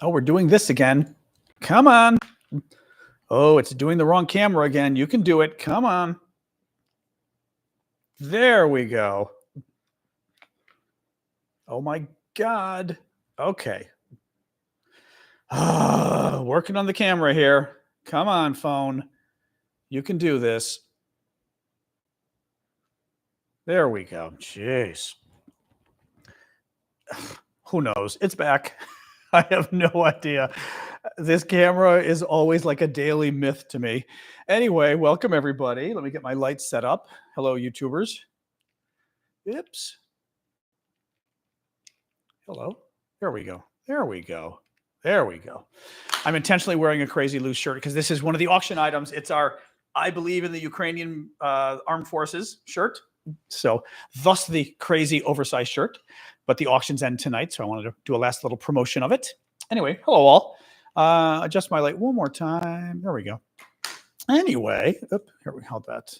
Oh, we're doing this again. Come on. Oh, it's doing the wrong camera again. You can do it. Come on. There we go. Oh my God. Okay. Working on the camera here. Come on, phone. You can do this. There we go. Jeez. Who knows? It's back. I have no idea. This camera is always like a daily myth to me. Anyway, welcome everybody. Let me get my lights set up. Hello, YouTubers. Oops. Hello. There we go. There we go. There we go. I'm intentionally wearing a crazy loose shirt because this is one of the auction items. It's our I believe in the Ukrainian armed forces shirt. So thus the crazy oversized shirt. But the auctions end tonight, so I wanted to do a last little promotion of it. Anyway, hello all. Adjust my light one more time. There we go. Anyway, here we held that.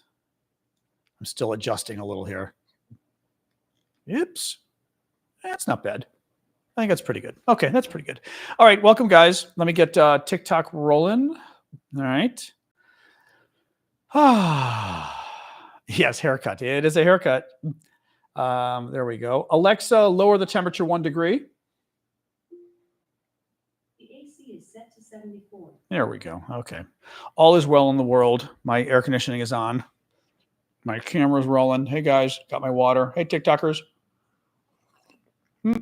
I'm still adjusting a little here. Oops. That's not bad. I think that's pretty good. Okay, that's pretty good. All right, welcome guys. Let me get TikTok rolling. All right. Yes, haircut. It is a haircut. There we go. Alexa, lower the temperature 1 degree. The AC is set to 74. There we go. Okay. All is well in the world. My air conditioning is on. My camera's rolling. Hey guys, got my water. Hey TikTokers. There we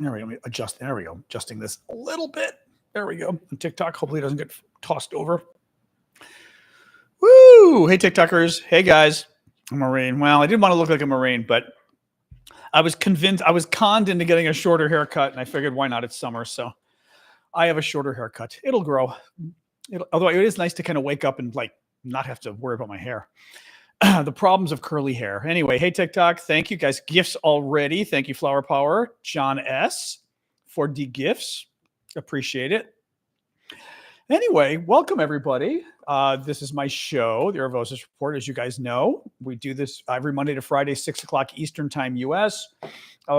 go. Let me adjust. There we go. Adjusting this a little bit. There we go. And TikTok hopefully doesn't get tossed over. Woo! Hey, TikTokers. Hey, guys. A Marine. Well, I didn't want to look like a Marine, but I was convinced, I was conned into getting a shorter haircut, and I figured, why not? It's summer, so I have a shorter haircut. It'll grow. Although it is nice to kind of wake up and like not have to worry about my hair. The problems of curly hair. Anyway, hey, TikTok. Thank you, guys. Gifts already. Thank you, Flower Power. John S. for the gifts. Appreciate it. Anyway, welcome everybody. This is my show, the Aravosis Report. As you guys know, we do this every Monday to Friday, 6 o'clock Eastern Time, US.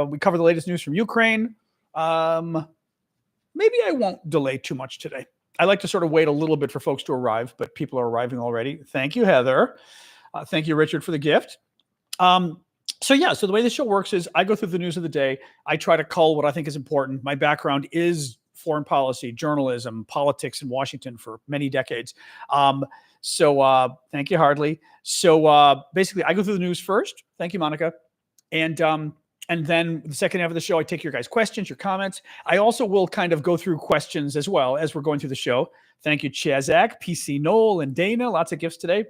We cover the latest news from Ukraine. Maybe I won't delay too much today. I like to sort of wait a little bit for folks to arrive, but people are arriving already. Thank you, Heather. Thank you, Richard, for the gift. So the way the show works is I go through the news of the day. I try to cull what I think is important. My background is foreign policy, journalism, politics in Washington for many decades. Thank you, Hardly. So basically, I go through the news first. Thank you, Monica. And then the second half of the show, I take your guys' questions, your comments. I also will kind of go through questions as well as we're going through the show. Thank you, Chazak, PC Noel, and Dana. Lots of gifts today.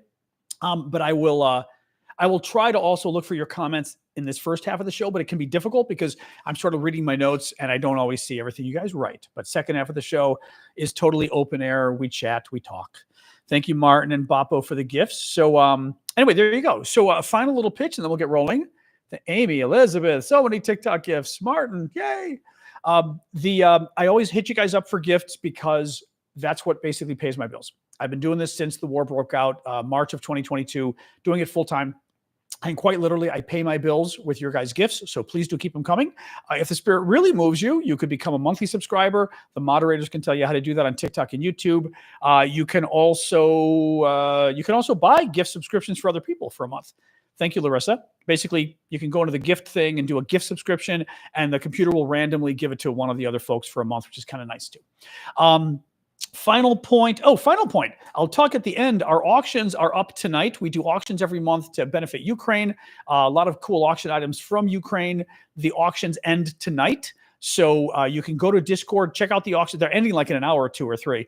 But I will try to also look for your comments in this first half of the show, but it can be difficult because I'm sort of reading my notes and I don't always see everything you guys write. But second half of the show is totally open air. We chat, we talk. Thank you, Martin and Boppo, for the gifts. So anyway, there you go. So a final little pitch and then we'll get rolling. Amy, Elizabeth, so many TikTok gifts. Martin, yay. I always hit you guys up for gifts because that's what basically pays my bills. I've been doing this since the war broke out, March of 2022, doing it full time. And quite literally, I pay my bills with your guys' gifts. So please do keep them coming. If the spirit really moves you, you could become a monthly subscriber. The moderators can tell you how to do that on TikTok and YouTube. You can also buy gift subscriptions for other people for a month. Thank you, Larissa. Basically, you can go into the gift thing and do a gift subscription, and the computer will randomly give it to one of the other folks for a month, which is kind of nice too. Final point. I'll talk at the end. Our auctions are up tonight. We do auctions every month to benefit Ukraine. A lot of cool auction items from Ukraine. The auctions end tonight. So you can go to Discord, check out the auction. They're ending like in an hour or 2 or 3.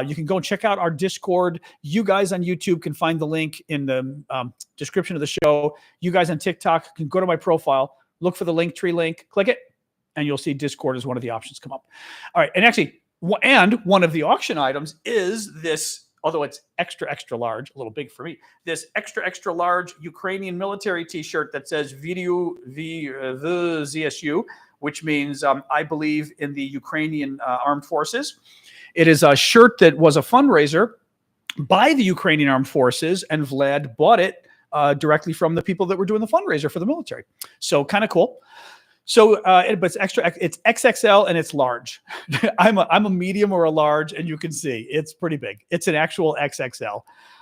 You can go and check out our Discord. You guys on YouTube can find the link in the description of the show. You guys on TikTok can go to my profile, look for the Linktree link, click it, and you'll see Discord as one of the options come up. All right. And actually, one of the auction items is this, although it's extra, extra large, a little big for me, this extra, extra large Ukrainian military t-shirt that says VZSU, which means I believe in the Ukrainian armed forces. It is a shirt that was a fundraiser by the Ukrainian armed forces, and Vlad bought it directly from the people that were doing the fundraiser for the military. So kind of cool. But it's extra. It's XXL and it's large. I'm a medium or a large, and you can see it's pretty big. It's an actual XXL.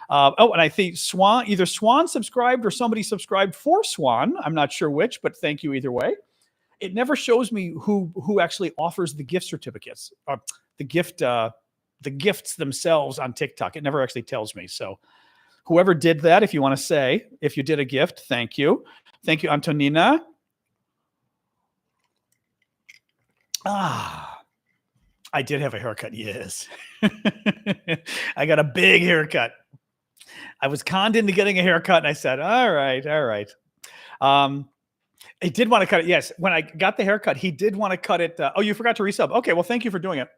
And I think either Swan subscribed or somebody subscribed for Swan. I'm not sure which, but thank you either way. It never shows me who actually offers the gift certificates, the gifts themselves on TikTok. It never actually tells me. So whoever did that, if you want to say, if you did a gift, thank you. Thank you, Antonina. I did have a haircut. Yes. I got a big haircut. I was conned into getting a haircut and I said, all right. He did want to cut it. Yes. When I got the haircut, he did want to cut it. You forgot to resub. Okay. Well, thank you for doing it.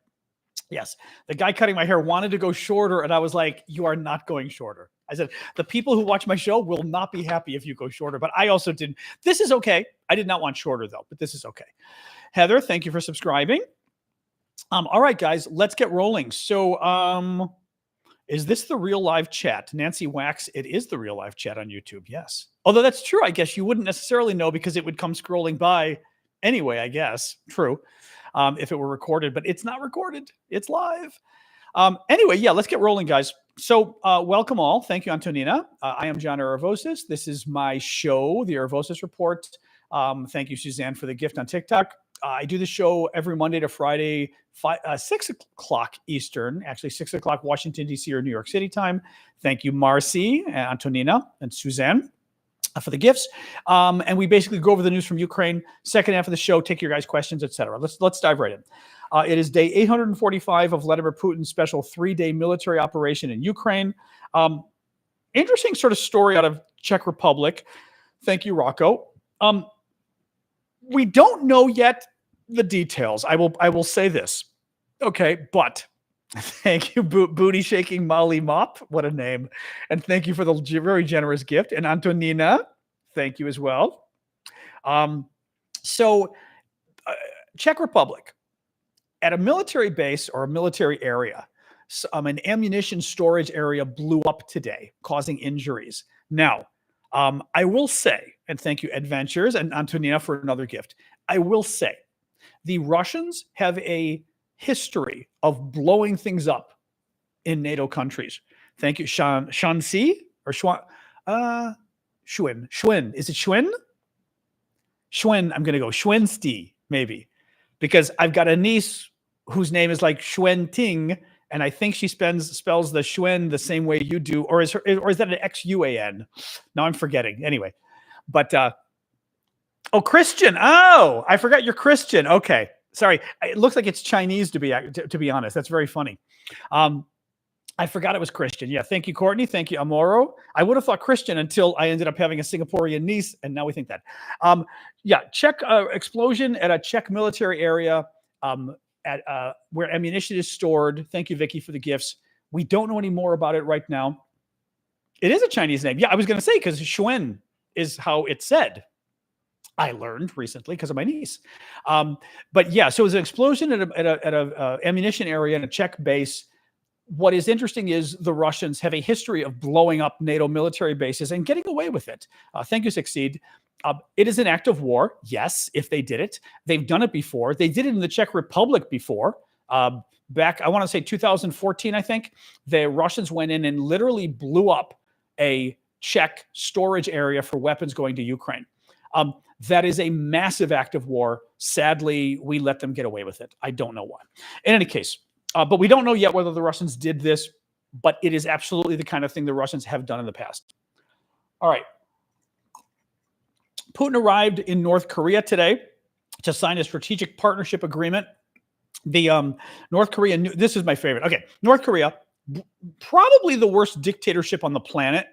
Yes. The guy cutting my hair wanted to go shorter. And I was like, you are not going shorter. I said, the people who watch my show will not be happy if you go shorter, but I also didn't. This is okay. I did not want shorter though, but this is okay. Heather, thank you for subscribing. All right, guys, let's get rolling. So, is this the real live chat? Nancy Wax, it is the real live chat on YouTube, yes. Although that's true, I guess you wouldn't necessarily know because it would come scrolling by anyway, I guess. True, if it were recorded, but it's not recorded. It's live. Anyway, yeah, let's get rolling, guys. So welcome all. Thank you, Antonina. I am John Aravosis. This is my show, the Aravosis Report. Thank you, Suzanne, for the gift on TikTok. I do the show every Monday to Friday, 6 o'clock Eastern, actually 6 o'clock Washington, D.C. or New York City time. Thank you, Marcy, Antonina, and Suzanne for the gifts. And we basically go over the news from Ukraine. Second half of the show, take your guys' questions, etc. Let's dive right in. It is day 845 of Vladimir Putin's special 3-day military operation in Ukraine. Interesting sort of story out of Czech Republic. Thank you, Rocco. We don't know yet the details. I will say this. Okay, but thank you, Booty Shaking Molly Mop. What a name. And thank you for the very generous gift. And Antonina, thank you as well. Czech Republic, at a military base or a military area, an ammunition storage area blew up today, causing injuries. Now, I will say, and thank you, Adventures and Antonina, for another gift. I will say, the Russians have a history of blowing things up in NATO countries. Thank you, Shanxi or Schwinn. Schwinn. Is it Schwinn? Schwinn. I'm going to go Schwensti, maybe, because I've got a niece whose name is like Schwen Ting, and I think she spells the Schwen the same way you do, or is that an Xuan? Now I'm forgetting. Anyway, but Christian. Oh, I forgot you're Christian. Okay, sorry. It looks like it's Chinese to be honest. That's very funny. I forgot it was Christian. Yeah, thank you, Courtney. Thank you, Amoro. I would have thought Christian until I ended up having a Singaporean niece, and now we think that. Czech explosion at a Czech military area. At where ammunition is stored. Thank you, Vicky, for the gifts. We don't know any more about it right now. It is a Chinese name. Yeah, I was going to say, because Schwen is how it's said. I learned recently because of my niece. But yeah, so it was an explosion at a ammunition area in a Czech base. What is interesting is the Russians have a history of blowing up NATO military bases and getting away with it. Thank you, Succeed. It is an act of war. Yes, if they did it. They've done it before. They did it in the Czech Republic before. Back, I want to say 2014, I think, the Russians went in and literally blew up a Czech storage area for weapons going to Ukraine. That is a massive act of war. Sadly, we let them get away with it. I don't know why. In any case, but we don't know yet whether the Russians did this, but it is absolutely the kind of thing the Russians have done in the past. All right. Putin arrived in North Korea today to sign a strategic partnership agreement. The North Korea, this is my favorite. Okay, North Korea, probably the worst dictatorship on the planet.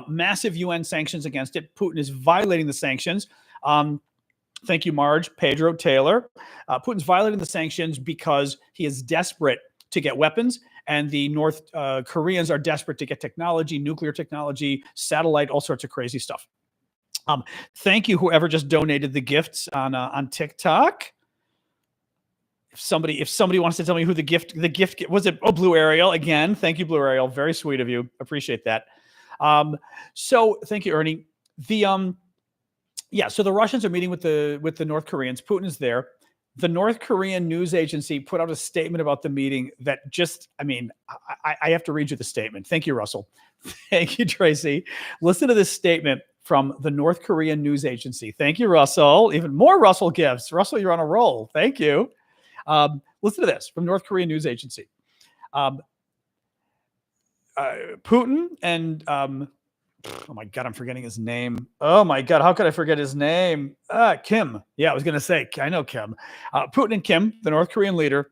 Massive UN sanctions against it. Putin is violating the sanctions. Thank you, Marge, Pedro, Taylor. Putin's violating the sanctions because he is desperate to get weapons, and the North Koreans are desperate to get technology, nuclear technology, satellite, all sorts of crazy stuff. Thank you, whoever just donated the gifts on TikTok. If somebody wants to tell me who the gift was, it Blue Ariel again. Thank you, Blue Ariel. Very sweet of you. Appreciate that. So thank you, Ernie. yeah, so the Russians are meeting with the North Koreans. Putin is there. The North Korean news agency put out a statement about the meeting that just, I mean, I have to read you the statement. Thank you, Russell. Thank you, Tracy. Listen to this statement from the North Korean news agency. Thank you, Russell. Even more Russell gifts. Russell, you're on a roll. Thank you. Listen to this from North Korean news agency. Putin and oh my God, I'm forgetting his name. Oh my God, how could I forget his name? Kim. Yeah, I was going to say, I know Kim. Putin and Kim, the North Korean leader,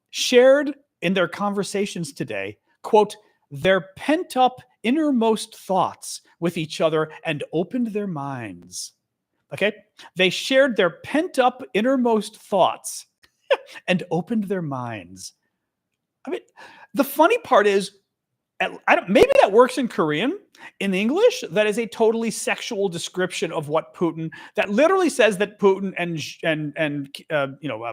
shared in their conversations today, quote, their pent-up innermost thoughts with each other and opened their minds. Okay? They shared their pent-up innermost thoughts and opened their minds. I mean, the funny part is, maybe that works in Korean. In English, that is a totally sexual description of what Putin. That literally says that Putin and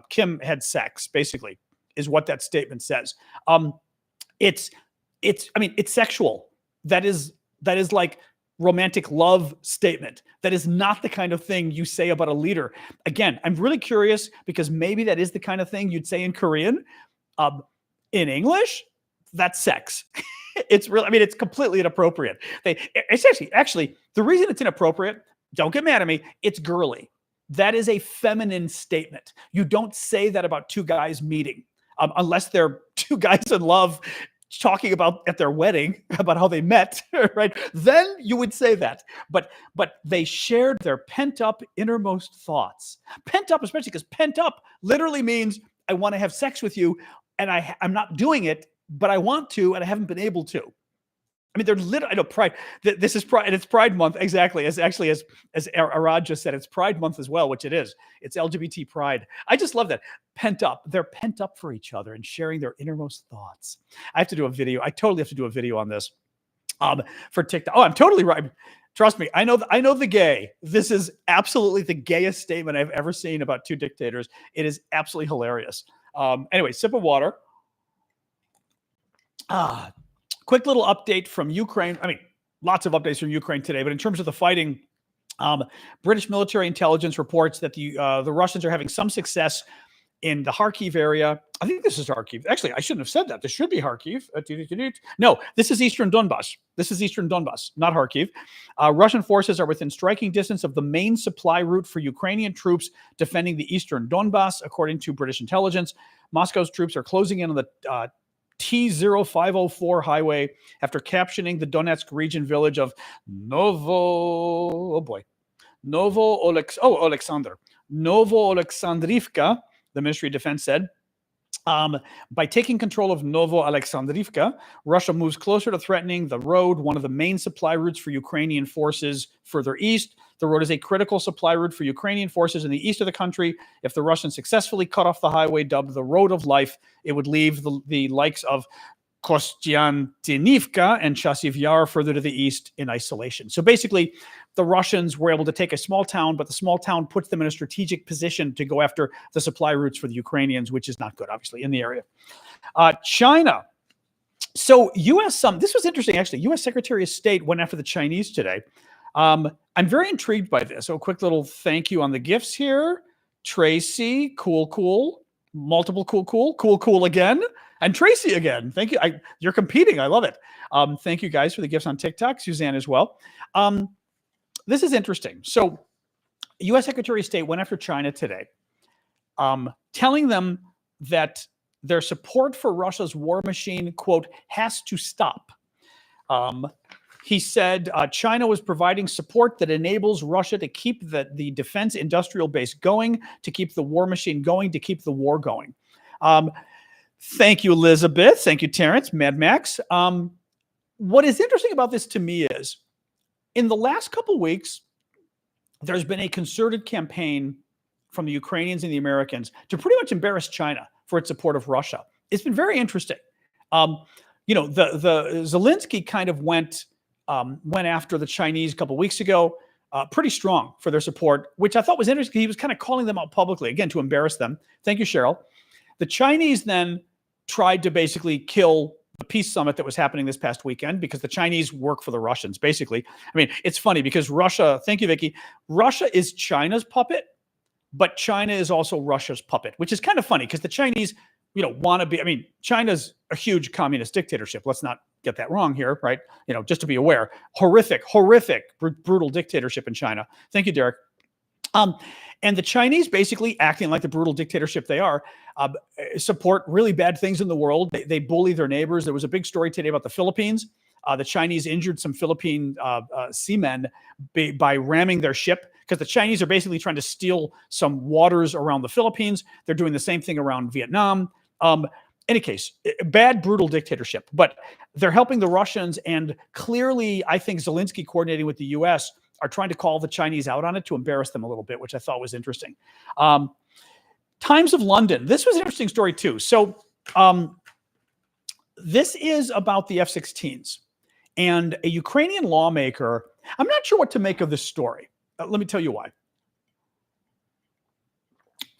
Kim had sex. Basically, is what that statement says. It's sexual. That is like romantic love statement. That is not the kind of thing you say about a leader. Again, I'm really curious because maybe that is the kind of thing you'd say in Korean. In English, that's sex. It's really, I mean, it's completely inappropriate. It's actually, the reason it's inappropriate, don't get mad at me, it's girly. That is a feminine statement. You don't say that about two guys meeting, unless they're two guys in love talking about at their wedding about how they met, right? Then you would say that. But they shared their pent up innermost thoughts. Pent up, especially because pent up literally means I want to have sex with you and I'm not doing it, but I want to, and I haven't been able to. I mean, they're literally, I know Pride, this is Pride, and it's Pride Month, exactly, as Arad just said, it's Pride Month as well, which it is. It's LGBT Pride. I just love that. Pent up. They're pent up for each other and sharing their innermost thoughts. I have to do a video. I totally have to do a video on this for TikTok. Oh, I'm totally right. Trust me, I know the gay. This is absolutely the gayest statement I've ever seen about two dictators. It is absolutely hilarious. Anyway, sip of water. Quick little update from Ukraine. I mean, lots of updates from Ukraine today, but in terms of the fighting, British military intelligence reports that the Russians are having some success in the Kharkiv area. I think this is Kharkiv. Actually, I shouldn't have said that. This should be Kharkiv. No, this is eastern Donbas. This is eastern Donbas, not Kharkiv. Russian forces are within striking distance of the main supply route for Ukrainian troops defending the eastern Donbas, according to British intelligence. Moscow's troops are closing in on the T0504 highway after capturing the Donetsk region village of Novo-Alexandrivka, the Ministry of Defense said. By taking control of Novo-Alexandrivka, Russia moves closer to threatening the road, one of the main supply routes for Ukrainian forces further east. The road is a critical supply route for Ukrainian forces in the east of the country. If the Russians successfully cut off the highway dubbed the Road of Life, it would leave the likes of Kostiantynivka and Chasiv Yar further to the east in isolation. So basically, the Russians were able to take a small town, but the small town puts them in a strategic position to go after the supply routes for the Ukrainians, which is not good, obviously, in the area. China. So this was interesting, actually. U.S. Secretary of State went after the Chinese today. I'm very intrigued by this. So a quick little thank you on the gifts here. Tracy, cool. Multiple cool again. And Tracy again. Thank you. You're competing. I love it. Thank you guys for the gifts on TikTok. Suzanne as well. This is interesting. So U.S. Secretary of State went after China today, telling them that their support for Russia's war machine, quote, has to stop. He said China was providing support that enables Russia to keep the defense industrial base going, to keep the war machine going, to keep the war going. Thank you, Elizabeth. Thank you, Terrence, Mad Max. What is interesting about this to me is, in the last couple of weeks, there's been a concerted campaign from the Ukrainians and the Americans to pretty much embarrass China for its support of Russia. It's been very interesting. The Zelensky kind of went after the Chinese a couple of weeks ago, pretty strong for their support, which I thought was interesting. He was kind of calling them out publicly, again, to embarrass them. Thank you, Cheryl. The Chinese then tried to basically kill the peace summit that was happening this past weekend, because the Chinese work for the Russians, basically. I mean, it's funny because Russia, thank you, Vicky, Russia is China's puppet, but China is also Russia's puppet, which is kind of funny because the Chinese, want to be, I mean, China's a huge communist dictatorship. Let's not get that wrong here, right? Just to be aware, horrific, brutal dictatorship in China. Thank you, Derek. And the Chinese, basically acting like the brutal dictatorship they are, support really bad things in the world. They bully their neighbors. There was a big story today about the Philippines. The Chinese injured some Philippine seamen by ramming their ship, because the Chinese are basically trying to steal some waters around the Philippines. They're doing the same thing around Vietnam. Any case, bad, brutal dictatorship. But they're helping the Russians, and clearly, I think Zelensky, coordinating with the U.S., are trying to call the Chinese out on it to embarrass them a little bit, which I thought was interesting. Times of London. This was an interesting story too. So this is about the F-16s. And a Ukrainian lawmaker, I'm not sure what to make of this story. Let me tell you why.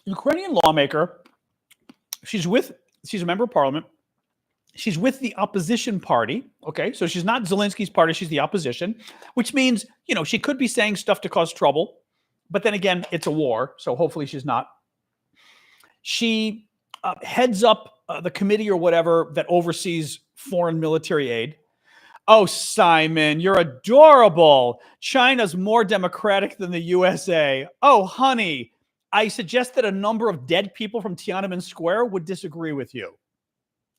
Ukrainian lawmaker, she's a member of parliament. She's with the opposition party. Okay, so she's not Zelensky's party. She's the opposition, which means, she could be saying stuff to cause trouble. But then again, it's a war, so hopefully she's not. She heads up the committee or whatever that oversees foreign military aid. Oh, Simon, you're adorable. China's more democratic than the USA. Oh, honey, I suggest that a number of dead people from Tiananmen Square would disagree with you.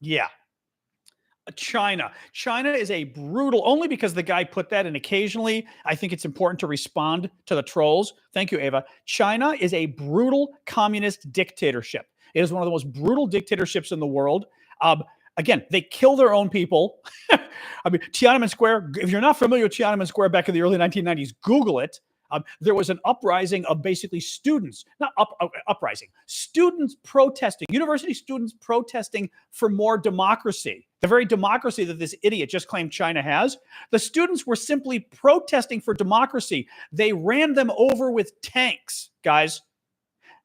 Yeah. China is a brutal, only because the guy put that, and occasionally I think it's important to respond to the trolls. Thank you, Ava. China is a brutal communist dictatorship. It is one of the most brutal dictatorships in the world. Again, they kill their own people. I mean, Tiananmen Square, if you're not familiar with Tiananmen Square back in the early 1990s, Google it. There was an uprising of basically students, students protesting, university students protesting for more democracy. The very democracy that this idiot just claimed China has. The students were simply protesting for democracy. They ran them over with tanks, guys.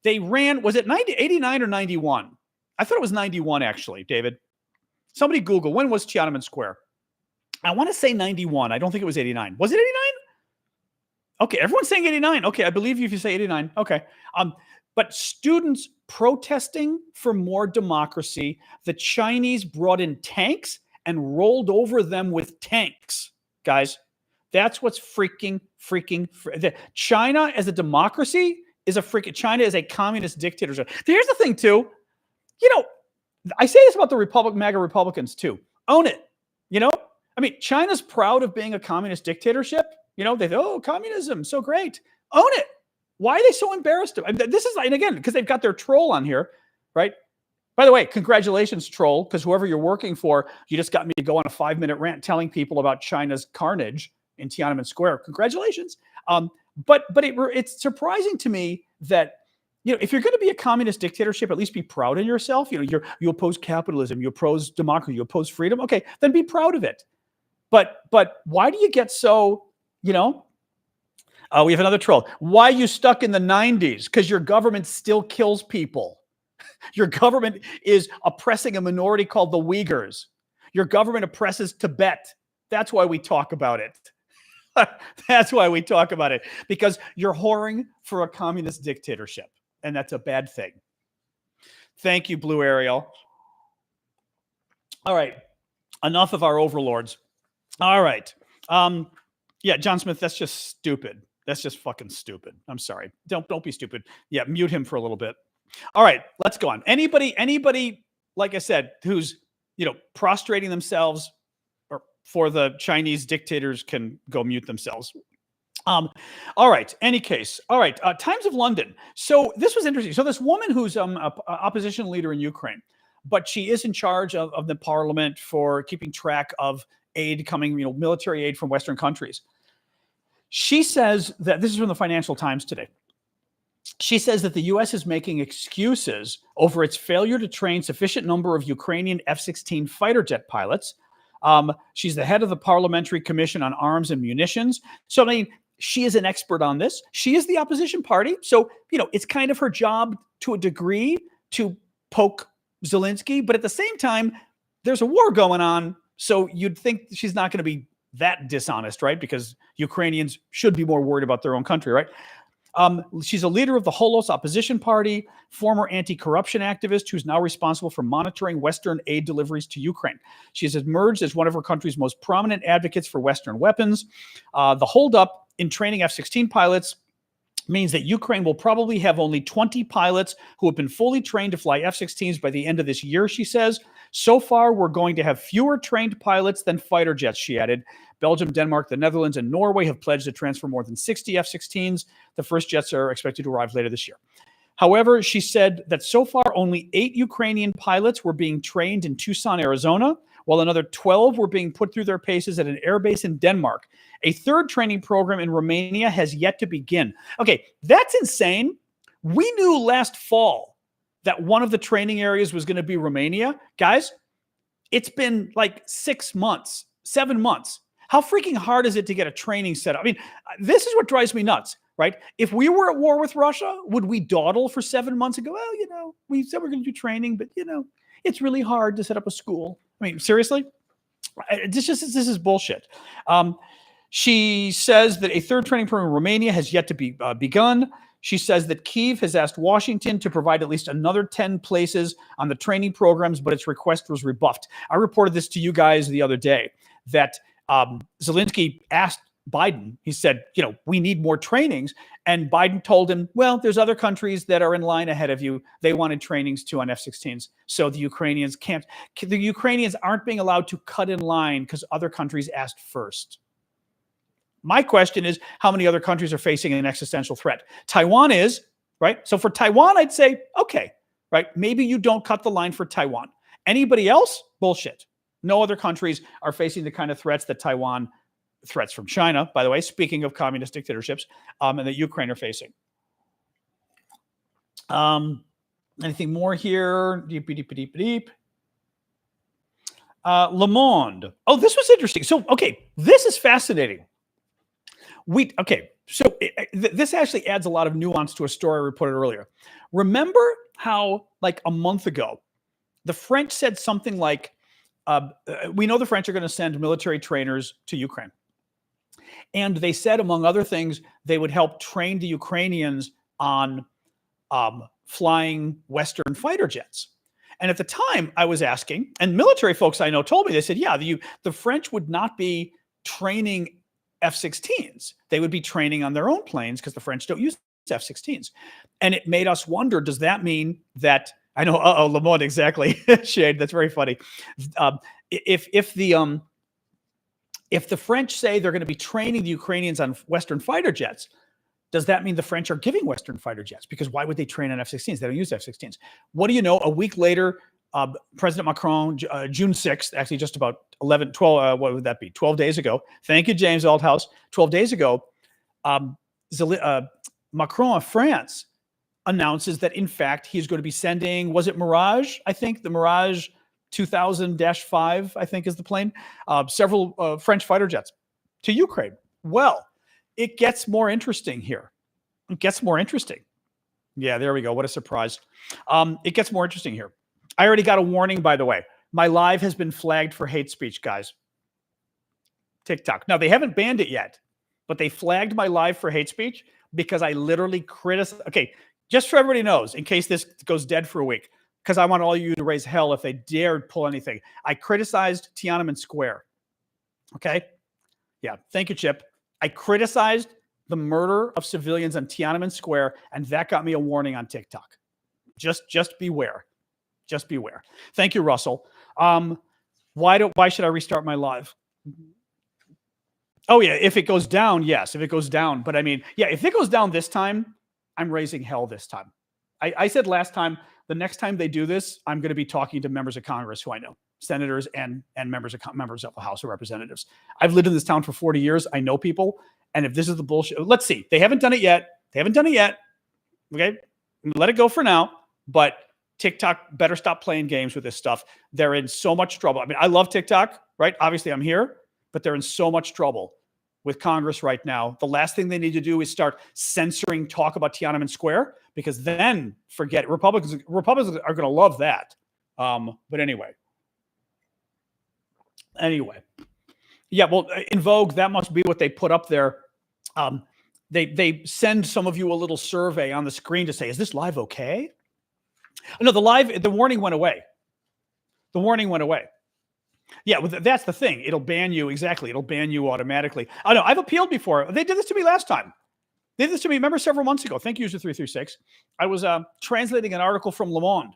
They ran, was it 89 or 91? I thought it was 91, actually, David. Somebody Google, when was Tiananmen Square? I want to say 91. I don't think it was 89. Was it 89? Okay, everyone's saying 89. Okay, I believe you if you say 89. Okay. But students protesting for more democracy, the Chinese brought in tanks and rolled over them with tanks, guys. That's what's freaking. China as a democracy is China is a communist dictatorship. Here's the thing, too. I say this about the MAGA Republicans, too. Own it. I mean, China's proud of being a communist dictatorship. They say, communism, so great. Own it. Why are they so embarrassed? I mean, this is, and again, because they've got their troll on here, right? By the way, congratulations, troll, because whoever you're working for, you just got me to go on a 5-minute rant telling people about China's carnage in Tiananmen Square. Congratulations. But it's surprising to me that, if you're going to be a communist dictatorship, at least be proud of yourself. You oppose capitalism, you oppose democracy, you oppose freedom. Okay, then be proud of it. But why do you get so, we have another troll. Why are you stuck in the 90s? Because your government still kills people. Your government is oppressing a minority called the Uyghurs. Your government oppresses Tibet. That's why we talk about it. That's why we talk about it. Because you're whoring for a communist dictatorship. And that's a bad thing. Thank you, Blue Ariel. All right. Enough of our overlords. All right. Yeah, John Smith, that's just stupid. That's just fucking stupid. I'm sorry. Don't be stupid. Yeah, mute him for a little bit. All right, let's go on. Anybody, like I said, who's, prostrating themselves or for the Chinese dictators can go mute themselves. All right, any case. All right, Times of London. So this was interesting. So this woman who's an opposition leader in Ukraine, but she is in charge of the parliament for keeping track of aid coming, military aid from Western countries. She says that, this is from the Financial Times today. She says that the U.S. is making excuses over its failure to train sufficient number of Ukrainian F-16 fighter jet pilots. She's the head of the Parliamentary Commission on Arms and Munitions. So, I mean, she is an expert on this. She is the opposition party. So, it's kind of her job to a degree to poke Zelensky. But at the same time, there's a war going on, so you'd think she's not going to be that dishonest, right? Because Ukrainians should be more worried about their own country, right? She's a leader of the Holos opposition party, former anti-corruption activist who's now responsible for monitoring Western aid deliveries to Ukraine. She has emerged as one of her country's most prominent advocates for Western weapons. The holdup in training F-16 pilots means that Ukraine will probably have only 20 pilots who have been fully trained to fly F-16s by the end of this year, she says. So far, we're going to have fewer trained pilots than fighter jets, she added. Belgium, Denmark, the Netherlands, and Norway have pledged to transfer more than 60 F-16s. The first jets are expected to arrive later this year. However, she said that so far only 8 Ukrainian pilots were being trained in Tucson, Arizona, while another 12 were being put through their paces at an airbase in Denmark. A third training program in Romania has yet to begin. Okay, that's insane. We knew last fall that one of the training areas was going to be Romania. Guys, it's been like 6 months, 7 months. How freaking hard is it to get a training set up? I mean, this is what drives me nuts, right? If we were at war with Russia, would we dawdle for 7 months and go, well, we said we're going to do training, but, it's really hard to set up a school. I mean, seriously? This is bullshit. She says that a third training program in Romania has yet to be begun. She says that Kyiv has asked Washington to provide at least another 10 places on the training programs, but its request was rebuffed. I reported this to you guys the other day, that Zelensky asked Biden, he said, we need more trainings. And Biden told him, well, there's other countries that are in line ahead of you. They wanted trainings too on F-16s. So the Ukrainians aren't being allowed to cut in line because other countries asked first. My question is, how many other countries are facing an existential threat? Taiwan is, right? So for Taiwan, I'd say, okay, right? Maybe you don't cut the line for Taiwan. Anybody else? Bullshit. No other countries are facing the kind of threats that Taiwan, threats from China, by the way, speaking of communist dictatorships, and that Ukraine are facing. Anything more here? Deep. Le Monde. Oh, this was interesting. So, okay, this is fascinating. This actually adds a lot of nuance to a story I reported earlier. Remember how, like a month ago, the French said something like, we know the French are going to send military trainers to Ukraine. And they said, among other things, they would help train the Ukrainians on flying Western fighter jets. And at the time, I was asking, and military folks I know told me, they said, yeah, the French would not be training F-16s. They would be training on their own planes because the French don't use F-16s. And it made us wonder, does that mean that, I know, Le Monde, exactly, Shade, that's very funny. If the French say they're going to be training the Ukrainians on Western fighter jets, does that mean the French are giving Western fighter jets? Because why would they train on F-16s? They don't use F-16s. What do you know? A week later, President Macron, June 6th, actually just about 12, what would that be? 12 days ago. Thank you, James Althouse. 12 days ago, Macron of France announces that, in fact, he's going to be sending, was it Mirage? I think the Mirage 2000-5, I think is the plane, several French fighter jets to Ukraine. Well, it gets more interesting here. It gets more interesting. Yeah, there we go. What a surprise. It gets more interesting here. I already got a warning, by the way. My live has been flagged for hate speech, guys. TikTok. Now, they haven't banned it yet, but they flagged my live for hate speech because I literally criticized. Okay, just so everybody knows, in case this goes dead for a week, because I want all of you to raise hell if they dared pull anything. I criticized Tiananmen Square. Okay? Yeah, thank you, Chip. I criticized the murder of civilians on Tiananmen Square, and that got me a warning on TikTok. Just beware. Just beware. Thank you, Russell. Why should I restart my live? Oh, yeah, if it goes down, yes, if it goes down. But I mean, yeah, if it goes down this time, I'm raising hell this time. I said last time, the next time they do this, I'm going to be talking to members of Congress who I know, senators and members of the House of Representatives. I've lived in this town for 40 years. I know people. And if this is the bullshit, let's see. They haven't done it yet. Okay. Let it go for now. But TikTok better stop playing games with this stuff. They're in so much trouble. I mean, I love TikTok, right? Obviously, I'm here, but they're in so much trouble with Congress right now. The last thing they need to do is start censoring talk about Tiananmen Square, because then forget it. Republicans are going to love that. But anyway. Anyway, yeah, well, in Vogue, that must be what they put up there. They send some of you a little survey on the screen to say, is this live okay? No, the warning went away. The warning went away. Yeah, well, that's the thing. It'll ban you. Exactly. It'll ban you automatically. Oh, no, I've appealed before. They did this to me last time. They did this to me, remember, several months ago. Thank you, User336. I was translating an article from Le Monde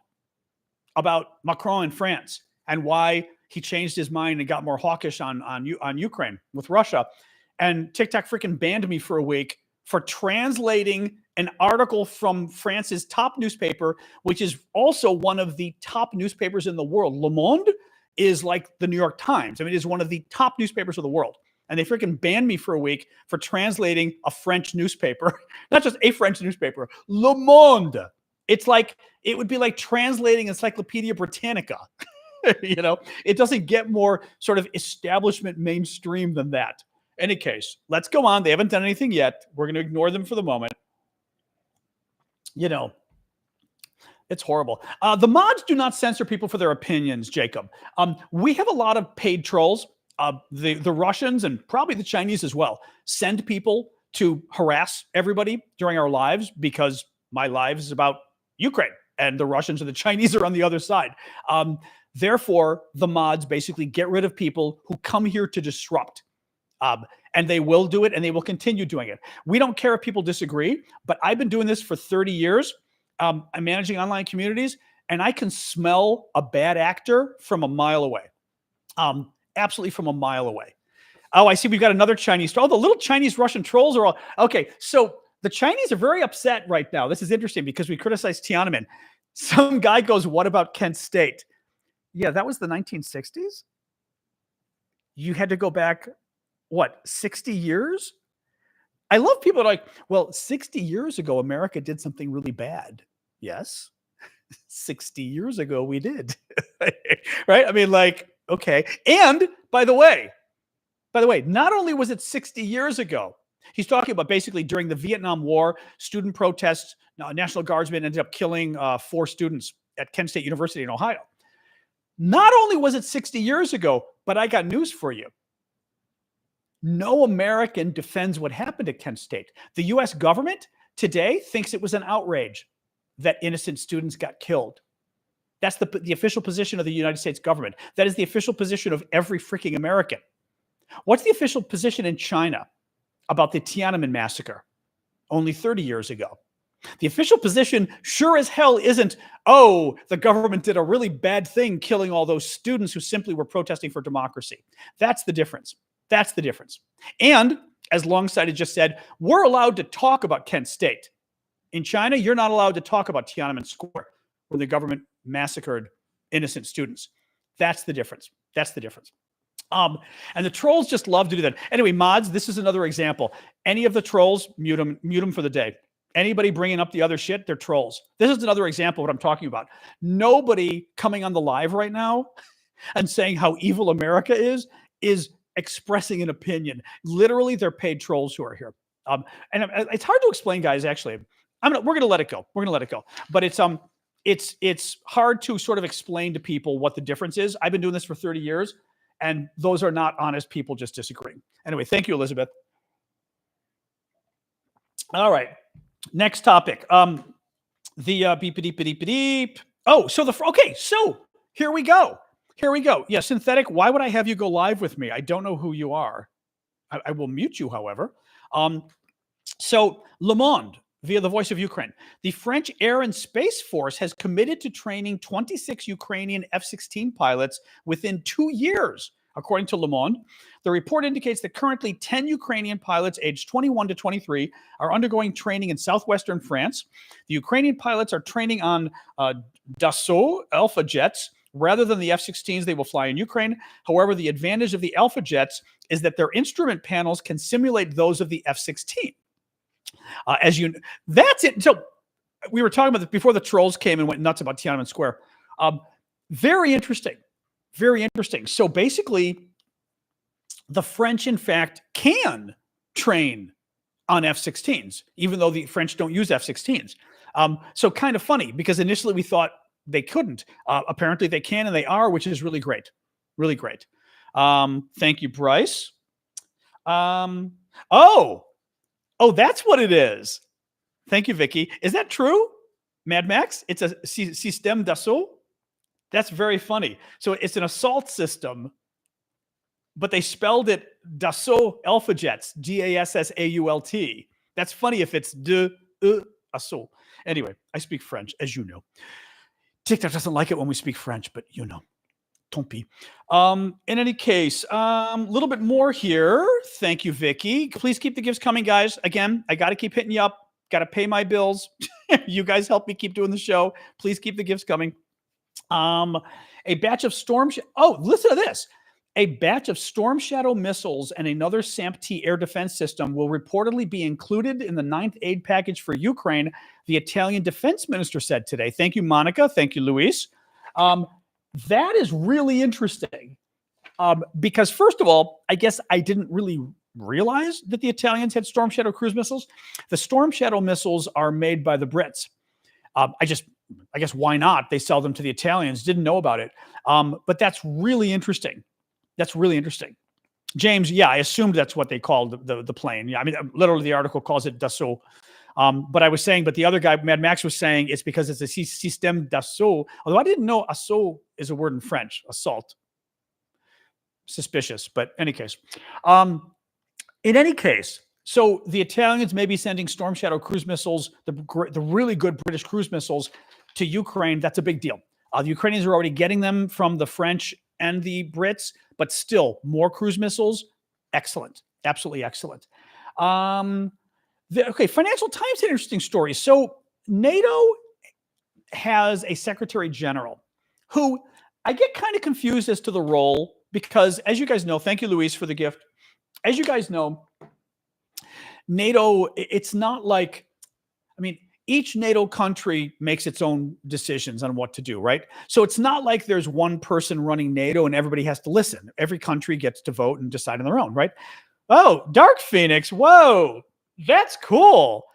about Macron in France and why he changed his mind and got more hawkish on Ukraine with Russia. And TikTok freaking banned me for a week for translating an article from France's top newspaper, which is also one of the top newspapers in the world. Le Monde is like the New York Times. I mean, it is one of the top newspapers of the world. And they freaking banned me for a week for translating a French newspaper, not just a French newspaper, Le Monde. It would be like translating Encyclopedia Britannica. It doesn't get more sort of establishment mainstream than that. Any case, let's go on. They haven't done anything yet. We're going to ignore them for the moment. It's horrible. The mods do not censor people for their opinions, Jacob. We have a lot of paid trolls. The Russians and probably the Chinese as well send people to harass everybody during our lives because my live is about Ukraine and the Russians and the Chinese are on the other side. Therefore, the mods basically get rid of people who come here to disrupt. And they will do it and they will continue doing it. We don't care if people disagree, but I've been doing this for 30 years. I'm managing online communities and I can smell a bad actor from a mile away. Absolutely from a mile away. Oh, I see we've got another Chinese troll. Oh, the little Chinese Russian trolls are all okay. So the Chinese are very upset right now. This is interesting because we criticize Tiananmen. Some guy goes, what about Kent State? Yeah, that was the 1960s. You had to go back, 60 years? I love people like, well, 60 years ago, America did something really bad. Yes. 60 years ago, we did. Right? I mean, okay. And by the way, not only was it 60 years ago, he's talking about basically during the Vietnam War, student protests, National Guardsmen ended up killing 4 students at Kent State University in Ohio. Not only was it 60 years ago, but I got news for you. No American defends what happened at Kent State. The U.S. government today thinks it was an outrage that innocent students got killed. That's the official position of the United States government. That is the official position of every freaking American. What's the official position in China about the Tiananmen massacre only 30 years ago? The official position sure as hell isn't, oh, the government did a really bad thing killing all those students who simply were protesting for democracy. That's the difference. That's the difference. And as Longsighted just said, we're allowed to talk about Kent State. In China, you're not allowed to talk about Tiananmen Square, where the government massacred innocent students. That's the difference. That's the difference. And the trolls just love to do that. Anyway, mods, this is another example. Any of the trolls, mute them for the day. Anybody bringing up the other shit, they're trolls. This is another example of what I'm talking about. Nobody coming on the live right now and saying how evil America is expressing an opinion. Literally, they're paid trolls who are here. And it's hard to explain, guys, actually. We're going to let it go. We're going to let it go. But it's hard to sort of explain to people what the difference is. I've been doing this for 30 years, and those are not honest people just disagreeing. Anyway, thank you, Elizabeth. All right. Next topic. The beep. Oh, so here we go. Here we go. Yeah, Synthetic, why would I have you go live with me? I don't know who you are. I will mute you, however. So Le Monde, via the Voice of Ukraine, the French Air and Space Force has committed to training 26 Ukrainian F-16 pilots within 2 years, according to Le Monde. The report indicates that currently 10 Ukrainian pilots aged 21 to 23 are undergoing training in southwestern France. The Ukrainian pilots are training on Dassault Alpha jets, rather than the F-16s they will fly in Ukraine. However, the advantage of the Alpha jets is that their instrument panels can simulate those of the F-16. That's it. So we were talking about this before the trolls came and went nuts about Tiananmen Square. Very interesting. Very interesting. So basically, the French, in fact, can train on F-16s, even though the French don't use F-16s. So kind of funny, because initially we thought they couldn't. Apparently they can and they are, which is really great. Really great. Thank you, Bryce. Oh, that's what it is. Thank you, Vicky. Is that true? Mad Max? It's a système d'assaut? That's very funny. So it's an assault system, but they spelled it Dassault Alpha Jets, Gassault. That's funny if it's de assault. Anyway, I speak French, as you know. TikTok doesn't like it when we speak French, but you know. Tant pis. In any case, a little bit more here. Thank you, Vicky. Please keep the gifts coming, guys. Again, I got to keep hitting you up. Got to pay my bills. You guys help me keep doing the show. Please keep the gifts coming. A batch of listen to this. A batch of Storm Shadow missiles and another SAMP-T air defense system will reportedly be included in the 9th aid package for Ukraine, the Italian defense minister said today. Thank you, Monica. Thank you, Luis. That is really interesting because, first of all, I guess I didn't really realize that the Italians had Storm Shadow cruise missiles. The Storm Shadow missiles are made by the Brits. I guess why not? They sell them to the Italians. Didn't know about it. But that's really interesting. That's really interesting. James, yeah, I assumed that's what they called the plane. Yeah, I mean, literally the article calls it Dassault. But I was saying, but the other guy, Mad Max, was saying it's because it's a système d'assaut. Although I didn't know assaut is a word in French, assault. Suspicious, but in any case, so the Italians may be sending Storm Shadow cruise missiles, the really good British cruise missiles, to Ukraine. That's a big deal. The Ukrainians are already getting them from the French and the Brits, but still more cruise missiles. Excellent. Absolutely excellent. Financial Times had an interesting story. So NATO has a secretary general who I get kind of confused as to the role because, as you guys know, thank you, Luis, for the gift. As you guys know, NATO, it's not like, I mean, each NATO country makes its own decisions on what to do, right? So it's not like there's one person running NATO and everybody has to listen. Every country gets to vote and decide on their own, right? Oh, Dark Phoenix. Whoa, that's cool.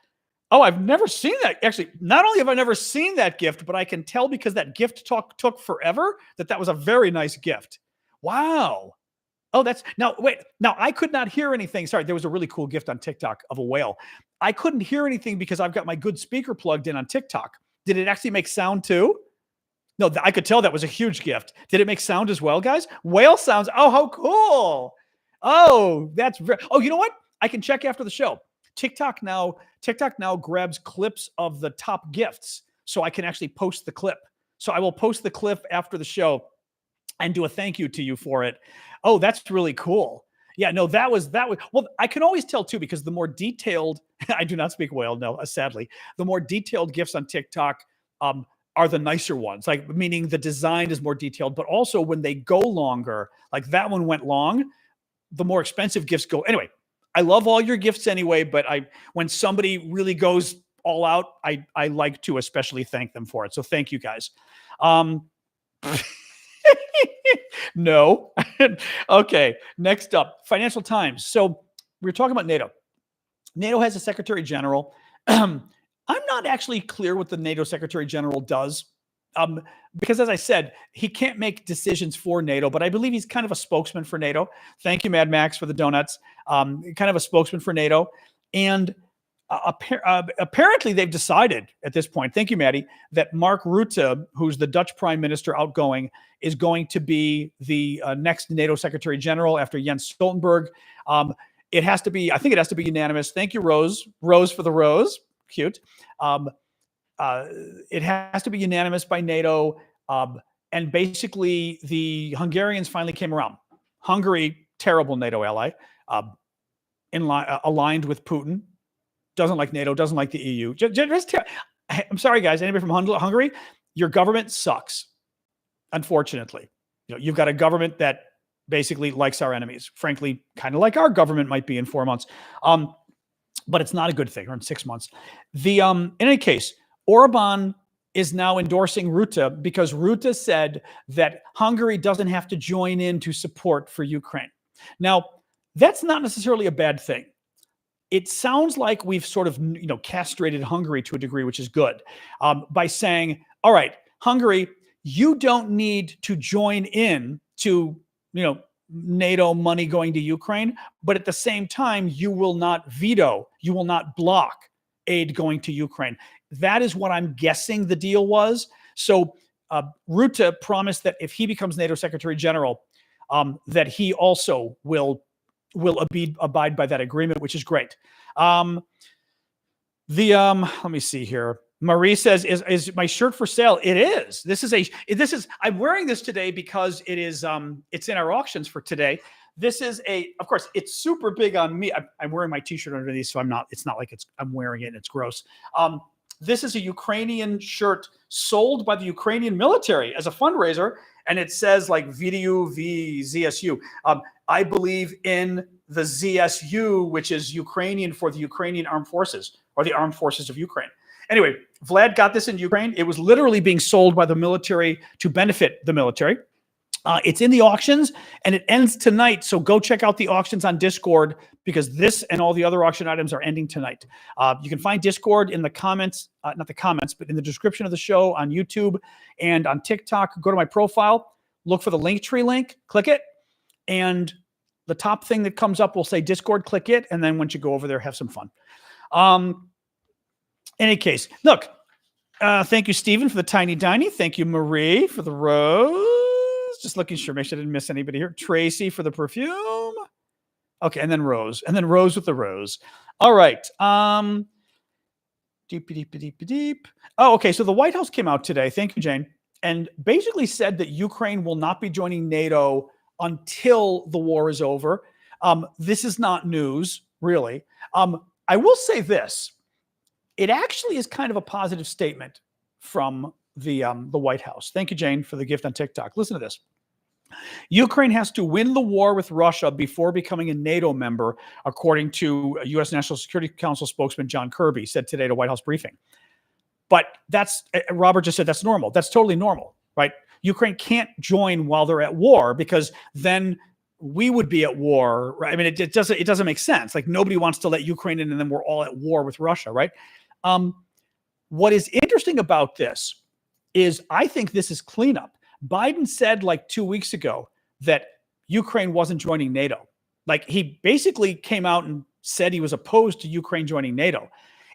Oh, I've never seen that. Actually, not only have I never seen that gift, but I can tell because that gift took forever that was a very nice gift. Wow. Oh, now I could not hear anything. Sorry, there was a really cool gift on TikTok of a whale. I couldn't hear anything because I've got my good speaker plugged in on TikTok. Did it actually make sound too? No, I could tell that was a huge gift. Did it make sound as well, guys? Whale sounds. Oh, how cool. Oh, you know what? I can check after the show. TikTok now grabs clips of the top gifts so I can actually post the clip. So I will post the clip after the show and do a thank you to you for it. Oh, that's really cool. Yeah, no, that was, well, I can always tell too, because the more detailed, I do not speak whale, no, sadly, the more detailed gifts on TikTok are the nicer ones, like meaning the design is more detailed, but also when they go longer, like that one went long, the more expensive gifts go. Anyway, I love all your gifts anyway, but when somebody really goes all out, I like to especially thank them for it. So thank you guys. No. Okay. Next up, Financial Times. So we're talking about NATO. NATO has a Secretary General. I'm not actually clear what the NATO Secretary General does. Because as I said, he can't make decisions for NATO, but I believe he's kind of a spokesman for NATO. Thank you, Mad Max, for the donuts. Kind of a spokesman for NATO. And apparently they've decided at this point, thank you, Maddie, that Mark Rutte, who's the Dutch Prime Minister outgoing, is going to be the next NATO Secretary General after Jens Stoltenberg. It has to be, I think it has to be unanimous. Thank you, Rose. Rose for the rose. Cute. It has to be unanimous by NATO. And basically, the Hungarians finally came around. Hungary, terrible NATO ally, aligned with Putin, doesn't like NATO, doesn't like the EU. I'm sorry, guys. Anybody from Hungary? Your government sucks, unfortunately. You've got a government that basically likes our enemies. Frankly, kind of like our government might be in 4 months. But it's not a good thing, or in 6 months. In any case, Orban is now endorsing Rutte because Rutte said that Hungary doesn't have to join in to support for Ukraine. Now, that's not necessarily a bad thing. It sounds like we've sort of, castrated Hungary to a degree, which is good, by saying, all right, Hungary, you don't need to join in to, NATO money going to Ukraine, but at the same time, you will not veto, you will not block aid going to Ukraine. That is what I'm guessing the deal was. So Rutte promised that if he becomes NATO Secretary General, that he also will abide by that agreement, which is great. Let me see here. Marie says, is my shirt for sale? It is. I'm wearing this today because it's in our auctions for today. This is of course, it's super big on me. I'm wearing my t-shirt underneath, so it's not like I'm wearing it and it's gross. This is a Ukrainian shirt sold by the Ukrainian military as a fundraiser. And it says like VDU v ZSU. I believe in the ZSU, which is Ukrainian for the Ukrainian Armed Forces or the Armed Forces of Ukraine. Anyway, Vlad got this in Ukraine. It was literally being sold by the military to benefit the military. It's in the auctions and it ends tonight. So go check out the auctions on Discord because this and all the other auction items are ending tonight. You can find Discord in the comments, not the comments, but in the description of the show on YouTube and on TikTok. Go to my profile, look for the Linktree link, click it. And the top thing that comes up will say Discord, click it. And then once you go over there, have some fun. In any case, look, thank you, Stephen, for the tiny diny. Thank you, Marie, for the rose. Just looking sure, make sure I didn't miss anybody here. Tracy for the perfume. Okay, and then Rose. And then Rose with the rose. All right. Deep. Oh, okay. So the White House came out today. Thank you, Jane. And basically said that Ukraine will not be joining NATO until the war is over. This is not news, really. I will say this. It actually is kind of a positive statement from the White House. Thank you, Jane, for the gift on TikTok. Listen to this. Ukraine has to win the war with Russia before becoming a NATO member, according to U.S. National Security Council spokesman John Kirby said today at a White House briefing. But Robert just said that's normal. That's totally normal, right? Ukraine can't join while they're at war because then we would be at war, right? I mean, it doesn't make sense. Like nobody wants to let Ukraine in and then we're all at war with Russia, right? What is interesting about this is I think this is cleanup. Biden said like 2 weeks ago that Ukraine wasn't joining NATO. Like he basically came out and said he was opposed to Ukraine joining NATO.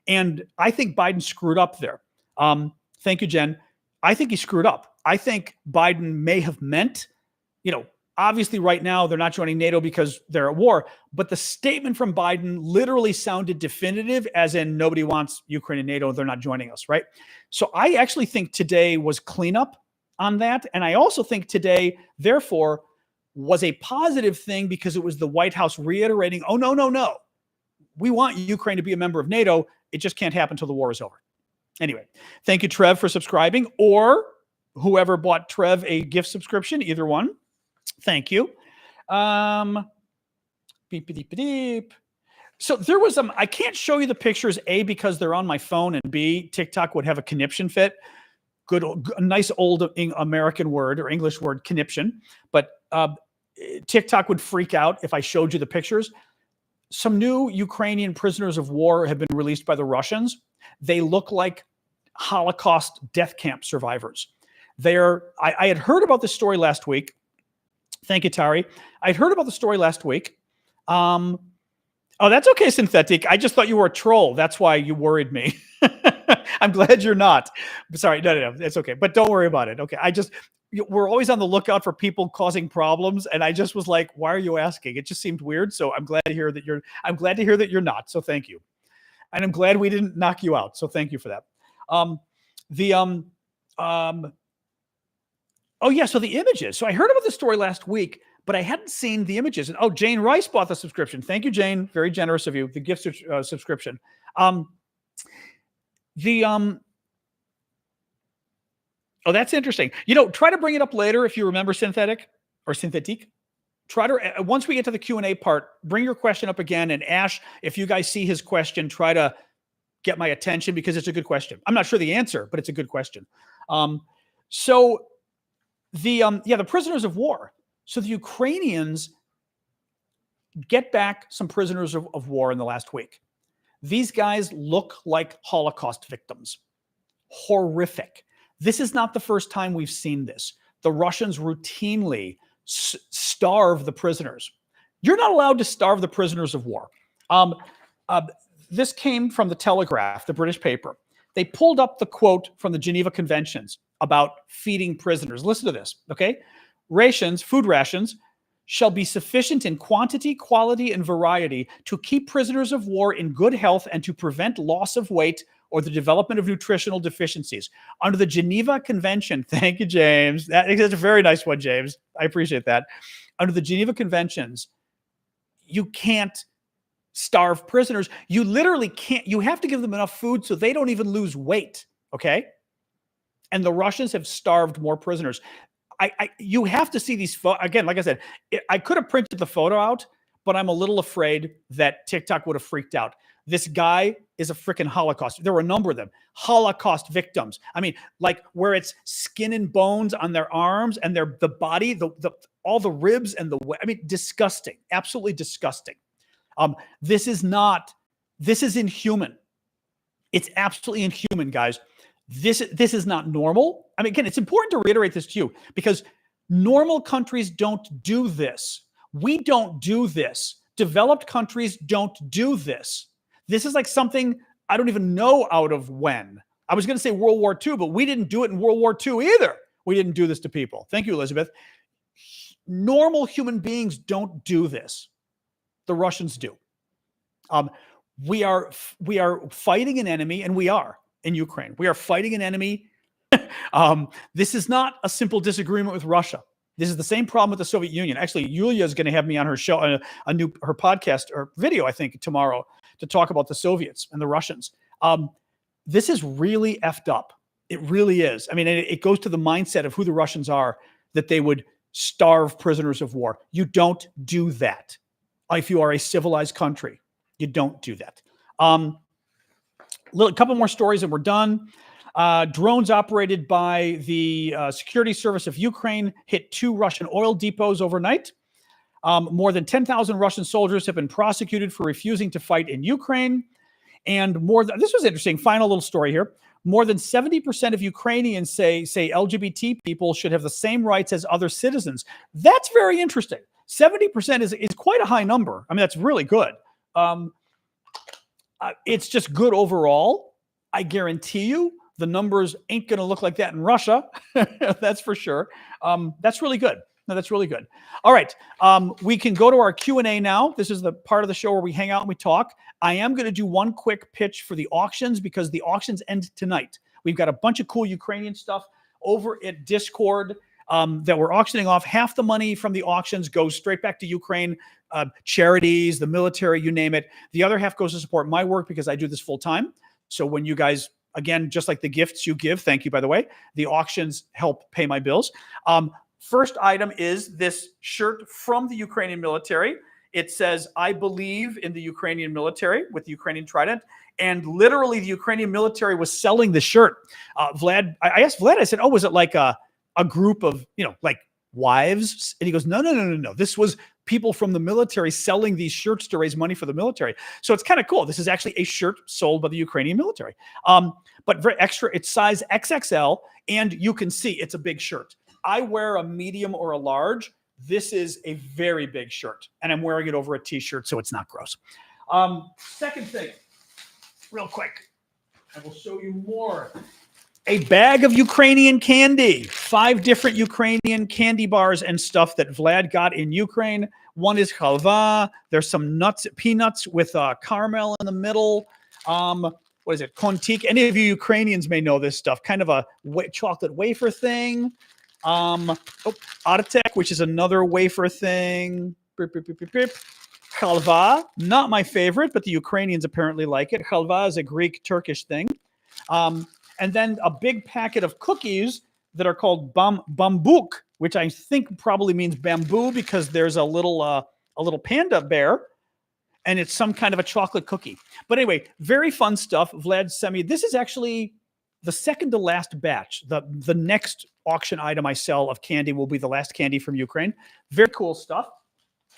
And I think Biden screwed up there. Thank you, Jen. I think he screwed up. I think Biden may have meant, obviously right now they're not joining NATO because they're at war, but the statement from Biden literally sounded definitive as in nobody wants Ukraine and NATO, they're not joining us, right? So I actually think today was cleanup on that. And I also think today, therefore, was a positive thing because it was the White House reiterating, oh, no. We want Ukraine to be a member of NATO. It just can't happen until the war is over. Anyway, thank you, Trev, for subscribing, or whoever bought Trev a gift subscription, either one. Thank you. Beep. So there was I can't show you the pictures, A, because they're on my phone, and B, TikTok would have a conniption fit. Good, nice old American word or English word, conniption. But TikTok would freak out if I showed you the pictures. Some new Ukrainian prisoners of war have been released by the Russians. They look like Holocaust death camp survivors. I had heard about this story last week. Thank you, Tari. I'd heard about the story last week. Oh, that's okay, Synthetic. I just thought you were a troll. That's why you worried me. I'm glad you're not. Sorry, no, it's okay. But don't worry about it. Okay, we're always on the lookout for people causing problems, and I just was like, why are you asking? It just seemed weird. So I'm glad to hear that you're not. So thank you, and I'm glad we didn't knock you out. So thank you for that. Oh yeah, so the images. So I heard about the story last week, but I hadn't seen the images. And Jane Rice bought the subscription. Thank you, Jane. Very generous of you. The gift subscription. Oh, that's interesting. Try to bring it up later if you remember Synthetic or Synthetique. Try to, once we get to the Q&A part, bring your question up again. And Ash, if you guys see his question, try to get my attention because it's a good question. I'm not sure the answer, but it's a good question. So the prisoners of war. So the Ukrainians get back some prisoners of war in the last week. These guys look like Holocaust victims. Horrific. This is not the first time we've seen this. The Russians routinely starve the prisoners. You're not allowed to starve the prisoners of war. This came from the Telegraph, the British paper. They pulled up the quote from the Geneva Conventions about feeding prisoners. Listen to this, okay? Rations, food rations, shall be sufficient in quantity, quality, and variety to keep prisoners of war in good health and to prevent loss of weight or the development of nutritional deficiencies. Under the Geneva Convention, thank you, James. That's a very nice one, James. I appreciate that. Under the Geneva Conventions, you can't starve prisoners. You literally can't. You have to give them enough food so they don't even lose weight, okay? And the Russians have starved more prisoners. You have to see these again. Like I said, I could have printed the photo out, but I'm a little afraid that TikTok would have freaked out. This guy is a freaking Holocaust. There were a number of them, Holocaust victims. I mean, like where it's skin and bones on their arms and the body, all the ribs and disgusting, absolutely disgusting. This is inhuman. It's absolutely inhuman, guys. This is not normal. I mean, again, it's important to reiterate this to you because normal countries don't do this. We don't do this. Developed countries don't do this. This is like something I don't even know out of when. I was going to say World War II, but we didn't do it in World War II either. We didn't do this to people. Thank you, Elizabeth. Normal human beings don't do this. The Russians do. We are fighting an enemy, and we are in Ukraine. We are fighting an enemy. This is not a simple disagreement with Russia. This is the same problem with the Soviet Union. Actually, Yulia is going to have me on her show, her podcast or video, I think, tomorrow to talk about the Soviets and the Russians. This is really effed up. It really is. I mean, it goes to the mindset of who the Russians are, that they would starve prisoners of war. You don't do that. If you are a civilized country, you don't do that. A couple more stories and we're done. Drones operated by the Security Service of Ukraine hit 2 Russian oil depots overnight. More than 10,000 Russian soldiers have been prosecuted for refusing to fight in Ukraine. And this was interesting. Final little story here. More than 70% of Ukrainians say LGBT people should have the same rights as other citizens. That's very interesting. 70% is quite a high number. I mean, that's really good. It's just good overall. I guarantee you the numbers ain't going to look like that in Russia. That's for sure. That's really good. No, that's really good. All right. We can go to our Q&A now. This is the part of the show where we hang out and we talk. I am going to do one quick pitch for the auctions because the auctions end tonight. We've got a bunch of cool Ukrainian stuff over at Discord that we're auctioning off. Half the money from the auctions goes straight back to Ukraine, charities, the military, you name it. The other half goes to support my work because I do this full time. So when you guys, again, just like the gifts you give, thank you, by the way, the auctions help pay my bills. First item is this shirt from the Ukrainian military. It says, I believe in the Ukrainian military with the Ukrainian trident. And literally the Ukrainian military was selling the shirt. I asked Vlad, I said, oh, was it like a group of, like wives? And he goes, no. This was people from the military selling these shirts to raise money for the military. So it's kind of cool. This is actually a shirt sold by the Ukrainian military. But very extra, it's size XXL, and you can see it's a big shirt. I wear a medium or a large. This is a very big shirt, and I'm wearing it over a t-shirt, so it's not gross. Second thing, real quick, I will show you more. A bag of Ukrainian candy, 5 different Ukrainian candy bars and stuff that Vlad got in Ukraine. One is halva. There's some peanuts with caramel in the middle. What is it? Kontik. Any of you Ukrainians may know this stuff. Kind of a chocolate wafer thing. Aratek, which is another wafer thing. Halva, not my favorite, but the Ukrainians apparently like it. Halva is a Greek-Turkish thing. And then a big packet of cookies that are called bambuk, which I think probably means bamboo because there's a little panda bear, and it's some kind of a chocolate cookie. But anyway, very fun stuff. Vlad sent me. This is actually the second to last batch. The next auction item I sell of candy will be the last candy from Ukraine. Very cool stuff.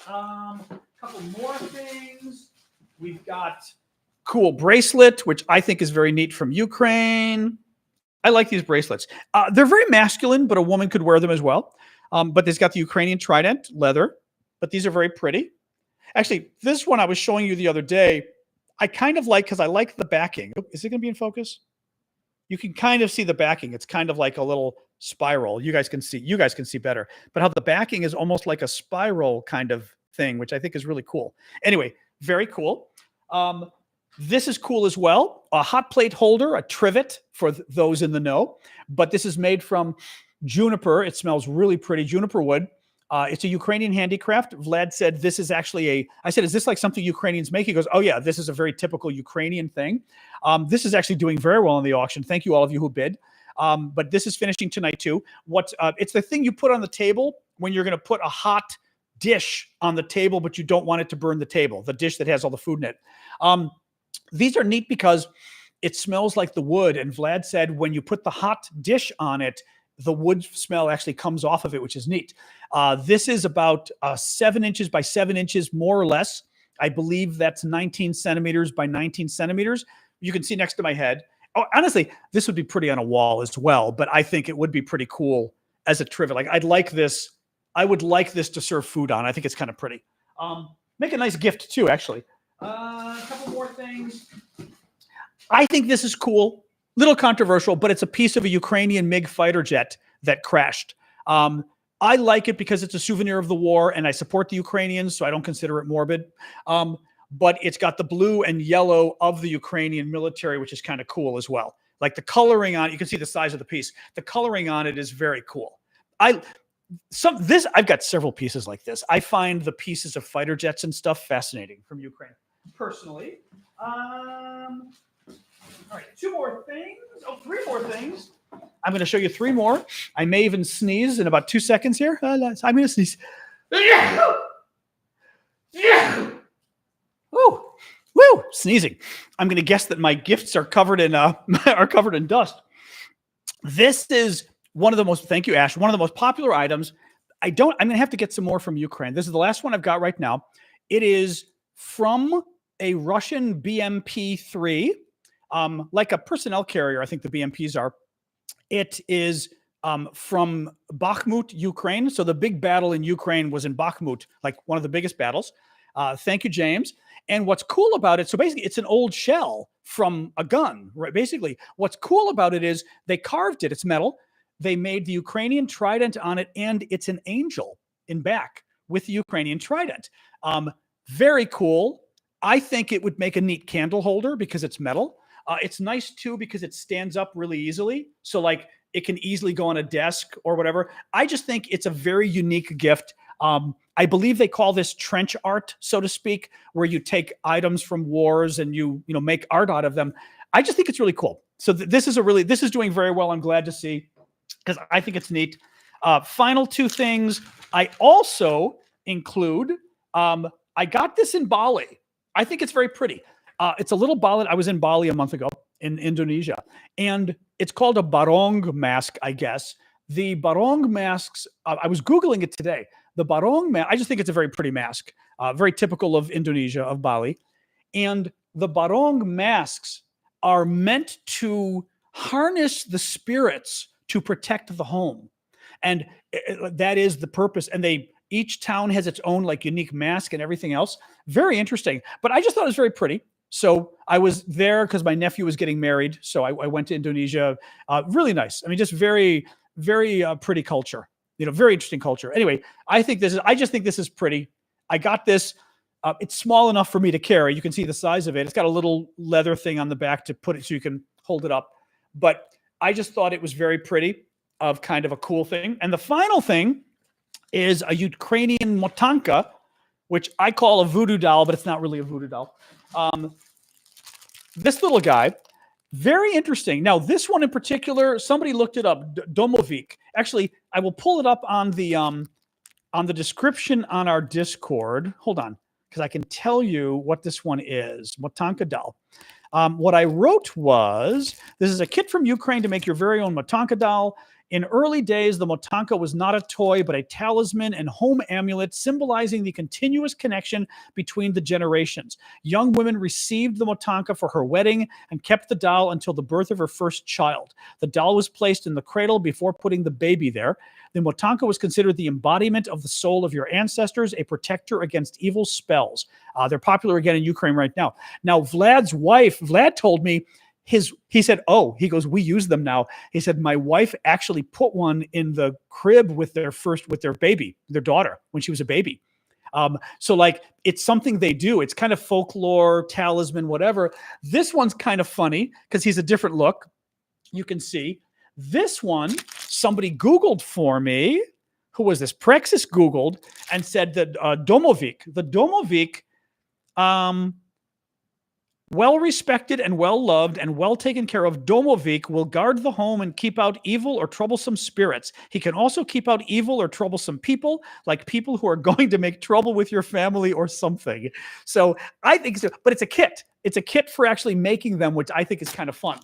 A couple more things. We've got cool bracelet, which I think is very neat from Ukraine. I like these bracelets. They're very masculine, but a woman could wear them as well. But it's got the Ukrainian trident leather, but these are very pretty. Actually, this one I was showing you the other day, I kind of like because I like the backing. Oh, is it going to be in focus? You can kind of see the backing. It's kind of like a little spiral. You guys can see better. But how the backing is almost like a spiral kind of thing, which I think is really cool. Anyway, very cool. This is cool as well. A hot plate holder, a trivet for those in the know. But this is made from juniper. It smells really pretty, juniper wood. It's a Ukrainian handicraft. Vlad said this is actually I said, is this like something Ukrainians make? He goes, oh yeah, this is a very typical Ukrainian thing. This is actually doing very well in the auction. Thank you all of you who bid. But this is finishing tonight too. It's the thing you put on the table when you're going to put a hot dish on the table, but you don't want it to burn the table, the dish that has all the food in it. These are neat because it smells like the wood. And Vlad said when you put the hot dish on it, the wood smell actually comes off of it, which is neat. This is about 7 inches by 7 inches, more or less. I believe that's 19 centimeters by 19 centimeters. You can see next to my head. Oh, honestly, this would be pretty on a wall as well, but I think it would be pretty cool as a trivet. Like I'd like this. I would like this to serve food on. I think it's kind of pretty. Make a nice gift too, actually. A couple more things. I think this is cool. Little controversial, but it's a piece of a Ukrainian MiG fighter jet that crashed. I like it because it's a souvenir of the war, and I support the Ukrainians, so I don't consider it morbid. But it's got the blue and yellow of the Ukrainian military, which is kind of cool as well. Like the coloring on it, you can see the size of the piece. The coloring on it is very cool. I've got several pieces like this. I find the pieces of fighter jets and stuff fascinating from Ukraine, personally. All right, 2 more things. Oh, 3 more things. I'm going to show you 3 more. I may even sneeze in about 2 seconds here. I'm going to sneeze. Woo, woo, sneezing. I'm going to guess that my gifts are covered in dust. This is one of the most. Thank you, Ash. One of the most popular items. I'm going to have to get some more from Ukraine. This is the last one I've got right now. It is from a Russian BMP-3. Like a personnel carrier, I think the BMPs are. It is from Bakhmut, Ukraine. So the big battle in Ukraine was in Bakhmut, like one of the biggest battles. Thank you, James. And what's cool about it, so basically it's an old shell from a gun, right? Basically, what's cool about it is they carved it. It's metal. They made the Ukrainian trident on it, and it's an angel in back with the Ukrainian trident. Very cool. I think it would make a neat candle holder because it's metal. It's nice too because it stands up really easily. So like it can easily go on a desk or whatever. I just think it's a very unique gift. I believe they call this trench art, so to speak, where you take items from wars and you make art out of them. I just think it's really cool. So this is doing very well. I'm glad to see because I think it's neat. Final 2 things. I also include, I got this in Bali. I think it's very pretty. It's a little ballad. I was in Bali a month ago in Indonesia, and it's called a barong mask, I guess. The barong masks, I was Googling it today. The barong mask, I just think it's a very pretty mask, very typical of Indonesia, of Bali. And the barong masks are meant to harness the spirits to protect the home. And that is the purpose. And each town has its own like unique mask and everything else. Very interesting. But I just thought it was very pretty. So I was there because my nephew was getting married. So I went to Indonesia. Really nice. I mean, just very, very pretty culture. Very interesting culture. Anyway, I just think this is pretty. I got this. It's small enough for me to carry. You can see the size of it. It's got a little leather thing on the back to put it so you can hold it up. But I just thought it was very pretty, of kind of a cool thing. And the final thing is a Ukrainian motanka, which I call a voodoo doll, but it's not really a voodoo doll. This little guy, very interesting. Now, this one in particular, somebody looked it up, Domovik. Actually, I will pull it up on the description on our Discord. Hold on, because I can tell you what this one is. Motanka doll. What I wrote was, this is a kit from Ukraine to make your very own motanka doll. In early days, the motanka was not a toy, but a talisman and home amulet symbolizing the continuous connection between the generations. Young women received the motanka for her wedding and kept the doll until the birth of her first child. The doll was placed in the cradle before putting the baby there. The motanka was considered the embodiment of the soul of your ancestors, a protector against evil spells. They're popular again in Ukraine right now. Now, Vlad's wife, Vlad told me, he said, oh, he goes, we use them now. He said, my wife actually put one in the crib with their baby, their daughter, when she was a baby. So like, it's something they do. It's kind of folklore, talisman, whatever. This one's kind of funny because he's a different look. You can see this one, somebody Googled for me. Who was this? Praxis Googled and said that the Domovik, well-respected and well-loved and well-taken care of Domovik will guard the home and keep out evil or troublesome spirits. He can also keep out evil or troublesome people, like people who are going to make trouble with your family or something. So I think so, but it's a kit. It's a kit for actually making them, which I think is kind of fun.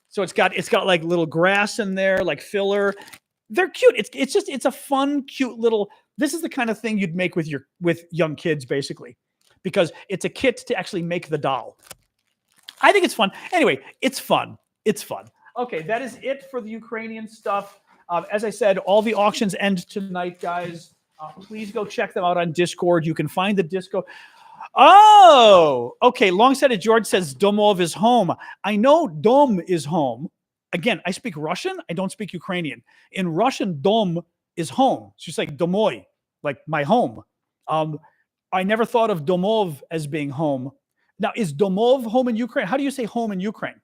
So it's got like little grass in there, like filler. They're cute. It's a fun, cute little. This is the kind of thing you'd make with young kids, basically. Because it's a kit to actually make the doll. I think it's fun. Anyway, it's fun. It's fun. Okay, that is it for the Ukrainian stuff. As I said, all the auctions end tonight, guys. Please go check them out on Discord. You can find the Discord. Oh, okay. Longsighted George says Domov is home. I know Dom is home. Again, I speak Russian. I don't speak Ukrainian. In Russian, Dom is home. It's just like Domoy, like my home. I never thought of Domov as being home. Now, is Domov home in Ukraine? How do you say home in Ukraine?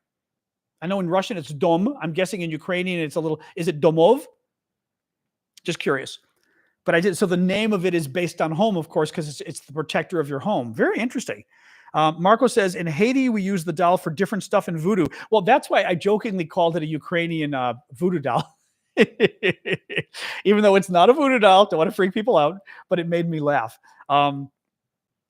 I know in Russian it's Dom. I'm guessing in Ukrainian it's a little, is it Domov? Just curious. But I did, so the name of it is based on home, of course, because it's the protector of your home. Very interesting. Marco says, in Haiti, we use the doll for different stuff in voodoo. Well, that's why I jokingly called it a Ukrainian voodoo doll. Even though it's not a voodoo doll, don't want to freak people out, but it made me laugh.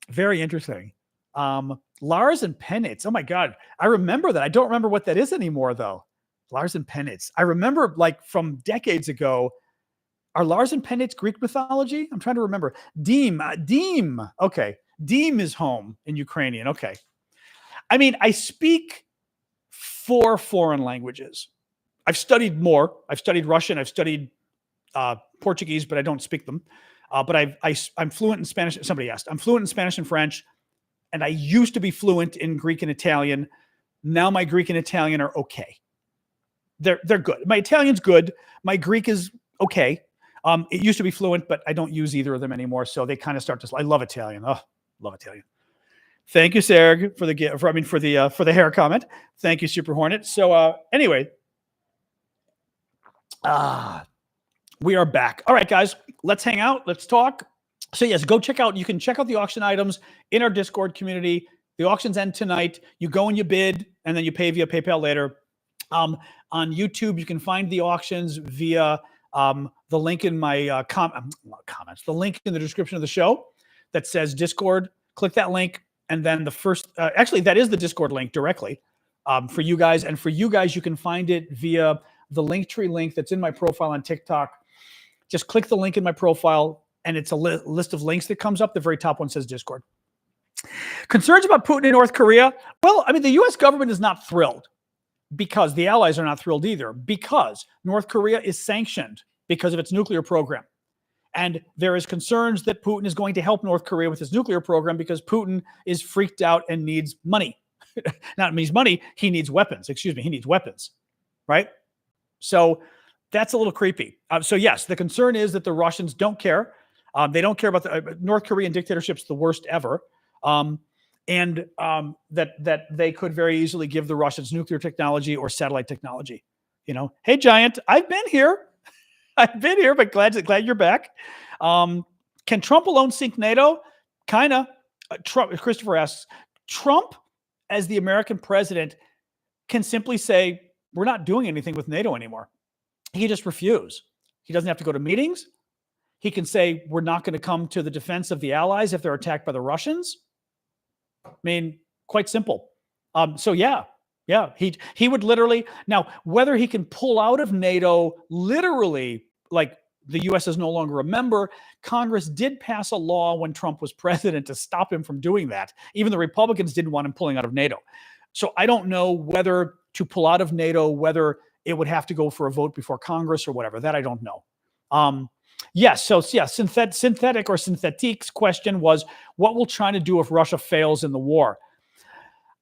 Very interesting. Lars and Pehnitz. Oh my God. I remember that. I don't remember what that is anymore though. Lars and Pehnitz. I remember like from decades ago. Are Lars and Pehnitz Greek mythology? I'm trying to remember. Deem. Okay. Deem is home in Ukrainian. Okay. I mean, I speak 4 foreign languages. I've studied more. I've studied Russian. I've studied Portuguese, but I don't speak them. But I'm fluent in Spanish. Somebody asked. I'm fluent in Spanish and French, and I used to be fluent in Greek and Italian. Now my Greek and Italian are okay. They're good. My Italian's good. My Greek is okay. It used to be fluent, but I don't use either of them anymore. So they kind of start to. I love Italian. Oh, love Italian. Thank you, Serg, for the hair comment. Thank you, Super Hornet. So anyway, we are back. All right, guys, let's hang out. Let's talk. So yes, go check out. You can check out the auction items in our Discord community. The auctions end tonight. You go and you bid, and then you pay via PayPal later. On YouTube, you can find the auctions via the link in my comments. The link in the description of the show that says Discord. Click that link, and then the first. Actually, that is the Discord link directly for you guys. And for you guys, you can find it via the Linktree link that's in my profile on TikTok. Just click the link in my profile, and it's a list of links that comes up. The very top one says Discord. Concerns about Putin in North Korea? Well, I mean, the U.S. government is not thrilled because the allies are not thrilled either because North Korea is sanctioned because of its nuclear program. And there is concerns that Putin is going to help North Korea with his nuclear program because Putin is freaked out and needs money. Not means money, he needs weapons. Excuse me, he needs weapons, right? So that's a little creepy. So yes, the concern is that the Russians don't care. They don't care about the North Korean dictatorship's the worst ever. And that they could very easily give the Russians nuclear technology or satellite technology. You know, hey, Giant, I've been here. I've been here, but glad you're back. Can Trump alone sink NATO? Kind of. Christopher asks, Trump, as the American president, can simply say, we're not doing anything with NATO anymore. He just refuse. He doesn't have to go to meetings. He can say, we're not going to come to the defense of the allies if they're attacked by the Russians. I mean, quite simple. So yeah, Yeah, he would literally now whether he can pull out of NATO literally, like the U.S. is no longer a member. Congress did pass a law when Trump was president to stop him from doing that. Even the Republicans didn't want him pulling out of NATO. So I don't know whether to pull out of NATO, whether it would have to go for a vote before Congress or whatever. That I don't know. Yes. So yeah, synthetic or synthetique's question was, what will China do if Russia fails in the war?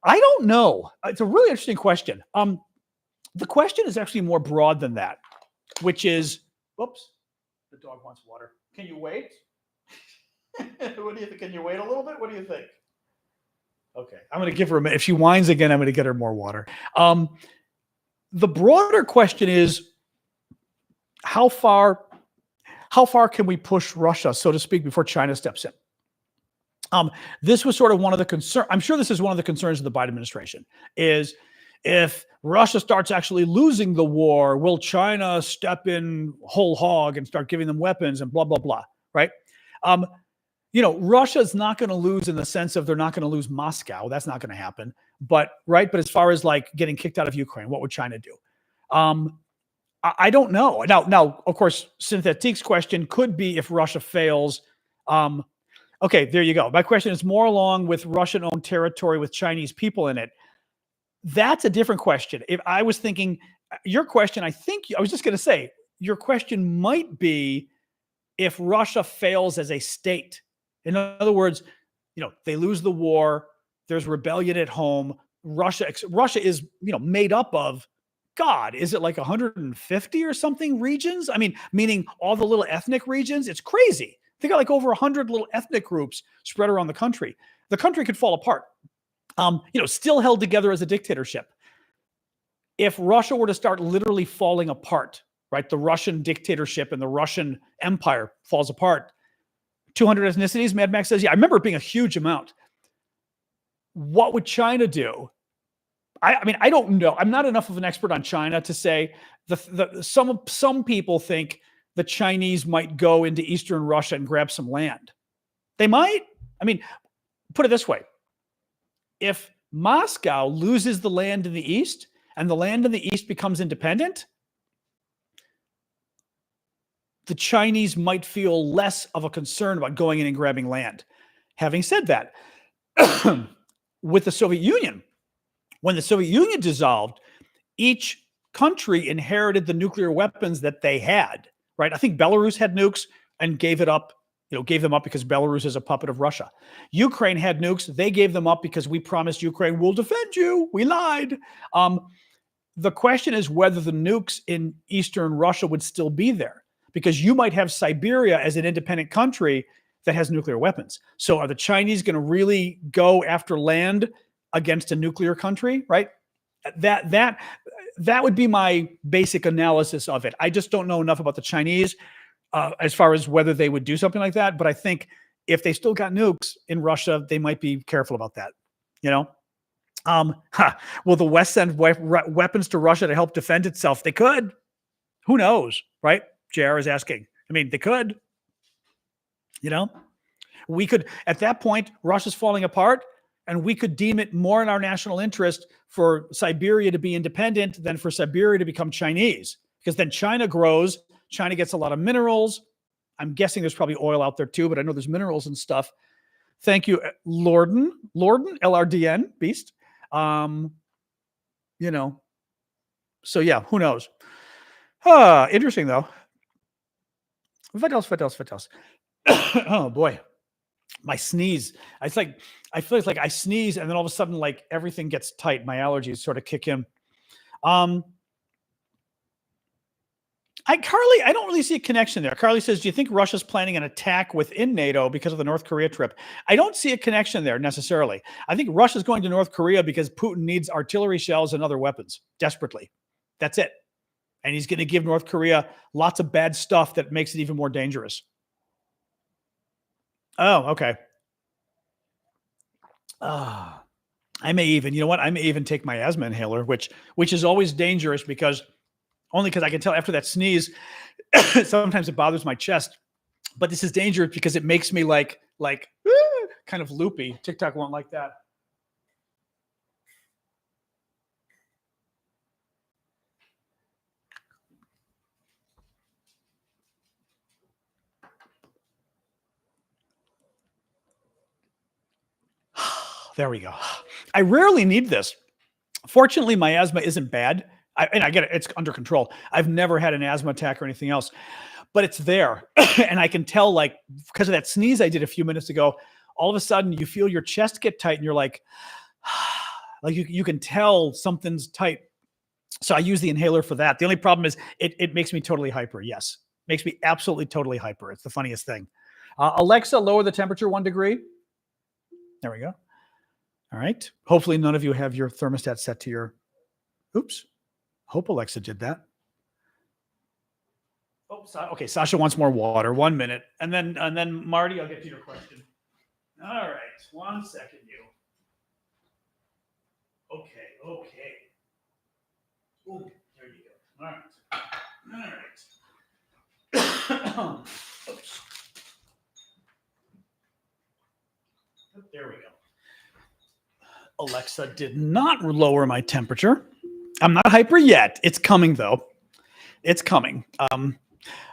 I don't know. It's a really interesting question. The question is actually more broad than that, which is, whoops, the dog wants water. Can you wait? What do you think? Can you wait a little bit? What do you think? Okay, I'm going to give her a minute. If she whines again, I'm going to get her more water. The broader question is, how far can we push Russia, so to speak, before China steps in? This was sort of one of the concerns. I'm sure this is one of the concerns of the Biden administration is if Russia starts actually losing the war, will China step in whole hog and start giving them weapons and blah, blah, blah, right? Russia's not going to lose in the sense of they're not going to lose Moscow. That's not going to happen. But as far as like getting kicked out of Ukraine, what would China do? I don't know. Now, of course, Synthetique's question could be if Russia fails. Okay, there you go. My question is more along with Russian-owned territory with Chinese people in it. That's a different question. If I was thinking your question, I was just going to say, your question might be if Russia fails as a state. In other words, they lose the war, there's rebellion at home. Russia is, made up of, God, is it like 150 or something regions? I mean, meaning all the little ethnic regions. It's crazy. They got like over 100 little ethnic groups spread around the country. The country could fall apart. Still held together as a dictatorship. If Russia were to start literally falling apart, right? The Russian dictatorship and the Russian empire falls apart. 200 ethnicities, Mad Max says. Yeah, I remember it being a huge amount. What would China do? I mean, I don't know. I'm not enough of an expert on China to say some people think the Chinese might go into Eastern Russia and grab some land. They might. I mean, put it this way. If Moscow loses the land in the East and the land in the East becomes independent, the Chinese might feel less of a concern about going in and grabbing land. Having said that, with the Soviet Union, when the Soviet Union dissolved, each country inherited the nuclear weapons that they had, right? I think Belarus had nukes and gave them up because Belarus is a puppet of Russia. Ukraine had nukes. They gave them up because we promised Ukraine, we'll defend you. We lied. The question is whether the nukes in Eastern Russia would still be there, because you might have Siberia as an independent country that has nuclear weapons. So are the Chinese going to really go after land against a nuclear country, right? That would be my basic analysis of it. I just don't know enough about the Chinese as far as whether they would do something like that. But I think if they still got nukes in Russia, they might be careful about that. Will the West send weapons to Russia to help defend itself? They could. Who knows, right? JR is asking. I mean, they could. We could, at that point, Russia's falling apart, and we could deem it more in our national interest for Siberia to be independent than for Siberia to become Chinese, because then China grows. China gets a lot of minerals. I'm guessing there's probably oil out there too, but I know there's minerals and stuff. Thank you, Lorden, LRDN, beast. So yeah, who knows? Interesting though. What else? Oh boy. My sneeze. I feel like I sneeze and then all of a sudden, like everything gets tight. My allergies sort of kick in. Carly, I don't really see a connection there. Carly says, do you think Russia's planning an attack within NATO because of the North Korea trip? I don't see a connection there necessarily. I think Russia's going to North Korea because Putin needs artillery shells and other weapons desperately. That's it. And he's going to give North Korea lots of bad stuff that makes it even more dangerous. Oh, okay. I may even take my asthma inhaler, which is always dangerous because I can tell after that sneeze, sometimes it bothers my chest, but this is dangerous because it makes me like kind of loopy. TikTok won't like that. There we go. I rarely need this. Fortunately, my asthma isn't bad. And I get it. It's under control. I've never had an asthma attack or anything else, but it's there. And I can tell, like, because of that sneeze I did a few minutes ago, all of a sudden you feel your chest get tight and you're like you can tell something's tight. So I use the inhaler for that. The only problem is it makes me totally hyper. Yes. Makes me absolutely totally hyper. It's the funniest thing. Alexa, lower the temperature 1 degree. There we go. All right. Hopefully none of you have your thermostat set to your, oops. Hope Alexa did that. Oh, okay. Sasha wants more water. 1 minute. And then Marty, I'll get to your question. All right. 1 second, you. Okay. Ooh, there you go. All right. Oops. There we go. Alexa did not lower my temperature. I'm not hyper yet. It's coming, though. It's coming.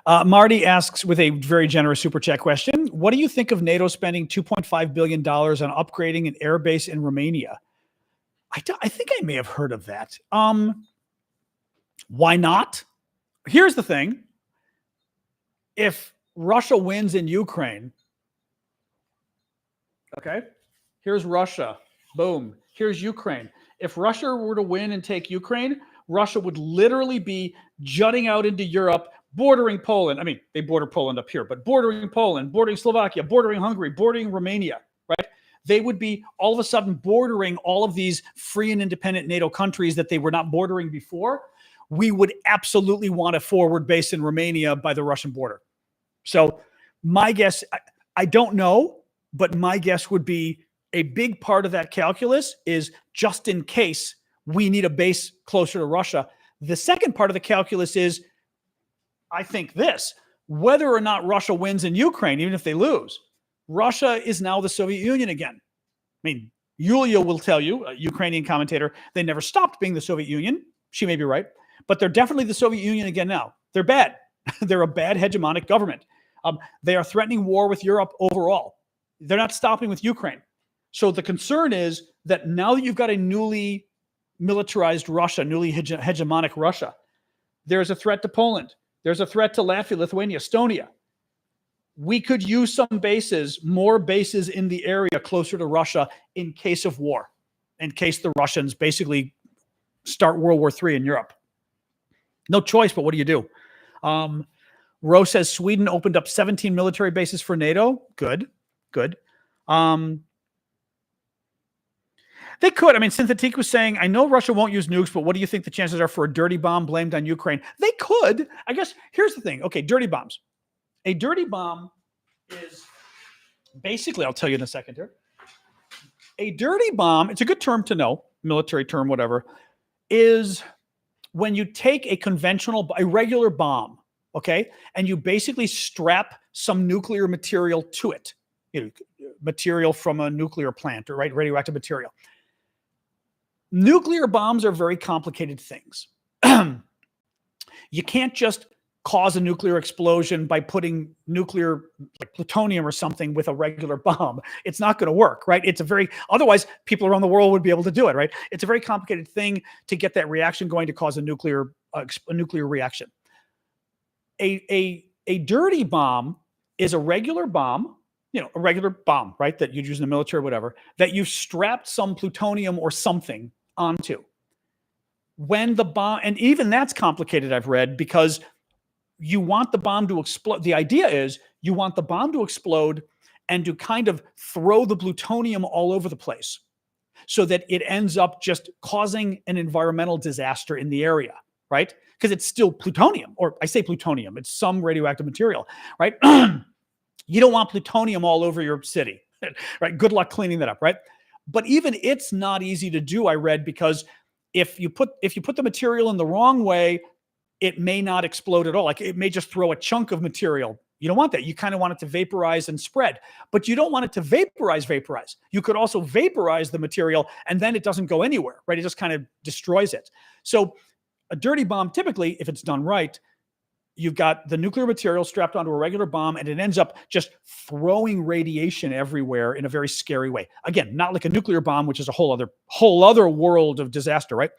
Marty asks with a very generous super chat question, what do you think of NATO spending $2.5 billion on upgrading an air base in Romania? I think I may have heard of that. Why not? Here's the thing. If Russia wins in Ukraine, okay, here's Russia. Boom. Here's Ukraine. If Russia were to win and take Ukraine, Russia would literally be jutting out into Europe, bordering Poland. I mean, they border Poland up here, but bordering Poland, bordering Slovakia, bordering Hungary, bordering Romania, right? They would be all of a sudden bordering all of these free and independent NATO countries that they were not bordering before. We would absolutely want a forward base in Romania by the Russian border. So my guess, I don't know, but my guess would be a big part of that calculus is just in case we need a base closer to Russia. The second part of the calculus is, I think this, whether or not Russia wins in Ukraine, even if they lose, Russia is now the Soviet Union again. I mean, Yulia will tell you, a Ukrainian commentator, they never stopped being the Soviet Union. She may be right, but they're definitely the Soviet Union again now. They're bad. They're a bad hegemonic government. They are threatening war with Europe overall. They're not stopping with Ukraine. So the concern is that now that you've got a newly militarized Russia, newly hegemonic Russia, there's a threat to Poland. There's a threat to Latvia, Lithuania, Estonia. We could use some bases, more bases in the area closer to Russia in case of war, in case the Russians basically start World War III in Europe. No choice, but what do you do? Roe says Sweden opened up 17 military bases for NATO. Good. They could. I mean, Synthetique was saying, I know Russia won't use nukes, but what do you think the chances are for a dirty bomb blamed on Ukraine? They could. I guess here's the thing. Okay, dirty bombs. A dirty bomb is basically, I'll tell you in a second here. A dirty bomb, it's a good term to know, military term, whatever, is when you take a regular bomb, okay, and you basically strap some nuclear material to it, material from a nuclear plant, or right, radioactive material. Nuclear bombs are very complicated things. You can't just cause a nuclear explosion by putting nuclear, like plutonium or something, with a regular bomb. It's not going to work, right? Otherwise people around the world would be able to do it, right? It's a very complicated thing to get that reaction going to cause a nuclear reaction. A dirty bomb is a regular bomb, a regular bomb, right? That you'd use in the military or whatever, that you've strapped some plutonium or something onto. When the bomb, and even that's complicated, I've read, because you want the bomb to explode. The idea is you want the bomb to explode and to kind of throw the plutonium all over the place so that it ends up just causing an environmental disaster in the area, right? Because it's still plutonium, or I say plutonium, it's some radioactive material, right? You don't want plutonium all over your city, right? Good luck cleaning that up, right? But even it's not easy to do, I read, because if you put the material in the wrong way, it may not explode at all. Like, it may just throw a chunk of material. You don't want that. You kind of want it to vaporize and spread, but you don't want it to vaporize. You could also vaporize the material and then it doesn't go anywhere, right? It just kind of destroys it. So a dirty bomb, typically, if it's done right, you've got the nuclear material strapped onto a regular bomb, and it ends up just throwing radiation everywhere in a very scary way. Again, not like a nuclear bomb, which is a whole other world of disaster, right?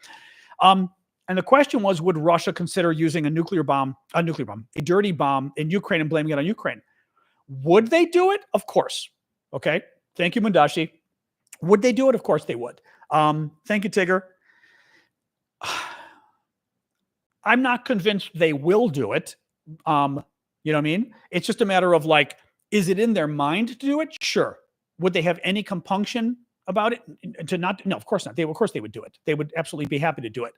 And the question was, would Russia consider using a dirty bomb in Ukraine and blaming it on Ukraine? Would they do it? Of course. Okay. Thank you, Mundashi. Would they do it? Of course they would. Thank you, Tigger. I'm not convinced they will do it. You know what I mean? It's just a matter of like, is it in their mind to do it? Sure. Would they have any compunction about it to not? No, of course not. Of course they would do it. They would absolutely be happy to do it.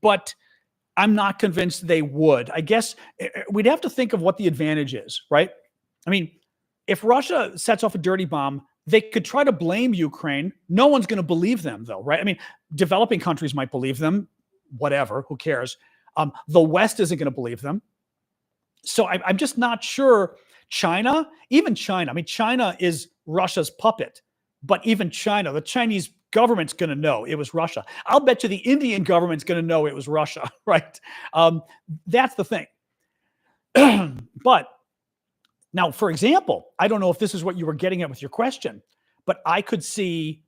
But I'm not convinced they would. I guess we'd have to think of what the advantage is, right? I mean, if Russia sets off a dirty bomb, they could try to blame Ukraine. No one's going to believe them, though, right? I mean, developing countries might believe them. Whatever, who cares? The West isn't going to believe them. So I'm just not sure. China, I mean, China is Russia's puppet, but even China, the Chinese government's going to know it was Russia. I'll bet you the Indian government's going to know it was Russia, right? That's the thing. But now, for example, I don't know if this is what you were getting at with your question, but I could see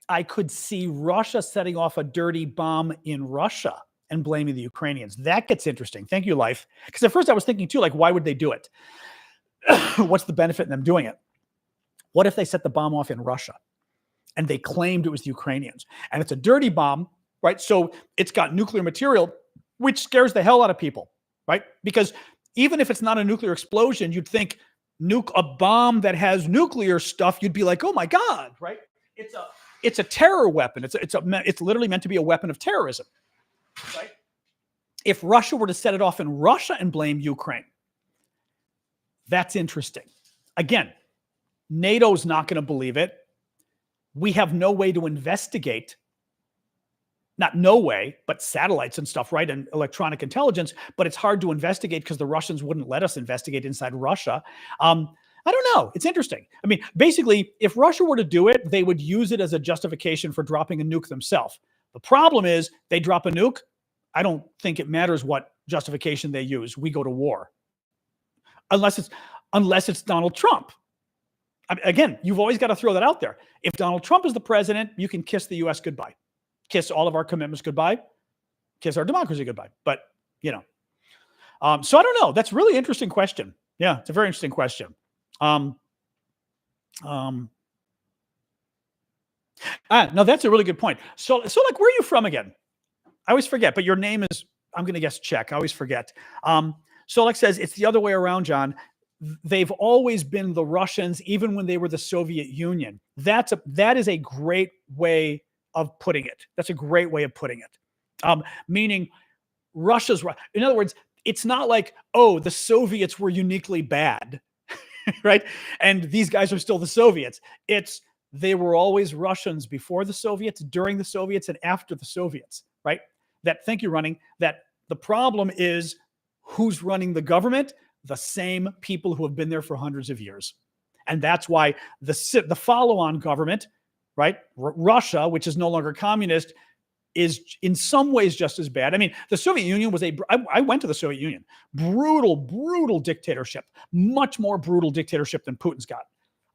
Russia setting off a dirty bomb in Russia and blaming the Ukrainians. That gets interesting. Thank you, Life. Because at first I was thinking too, like, why would they do it? What's the benefit in them doing it? What if they set the bomb off in Russia and they claimed it was the Ukrainians? And it's a dirty bomb, right? So it's got nuclear material, which scares the hell out of people, right? Because even if it's not a nuclear explosion, you'd think a bomb that has nuclear stuff, you'd be like, oh my God, right? It's a terror weapon. It's literally meant to be a weapon of terrorism, right? If Russia were to set it off in Russia and blame Ukraine, that's interesting. Again, NATO's not going to believe it. We have no way to investigate. Not no way, but satellites and stuff, right? And electronic intelligence, but it's hard to investigate because the Russians wouldn't let us investigate inside Russia. I don't know. It's interesting. I mean, basically, if Russia were to do it, they would use it as a justification for dropping a nuke themselves. The problem is they drop a nuke. I don't think it matters what justification they use. We go to war. Unless it's Donald Trump. Again, you've always got to throw that out there. If Donald Trump is the president, you can kiss the U.S. goodbye. Kiss all of our commitments goodbye. Kiss our democracy goodbye. But, so I don't know. That's a really interesting question. Yeah, it's a very interesting question. No, that's a really good point. So like, where are you from again? I always forget, but your name is, I'm going to guess Czech. I always forget. Solek says it's the other way around, John. They've always been the Russians, even when they were the Soviet Union. That is a great way of putting it. That's a great way of putting it. Meaning Russia's, in other words, it's not like, oh, the Soviets were uniquely bad, right? And these guys are still the Soviets. They were always Russians before the Soviets, during the Soviets, and after the Soviets, right? Thank you, Running. That the problem is who's running the government? The same people who have been there for hundreds of years. And that's why the follow-on government, right? Russia, which is no longer communist, is in some ways just as bad. I mean, the Soviet Union was I went to the Soviet Union. Brutal dictatorship. Much more brutal dictatorship than Putin's got.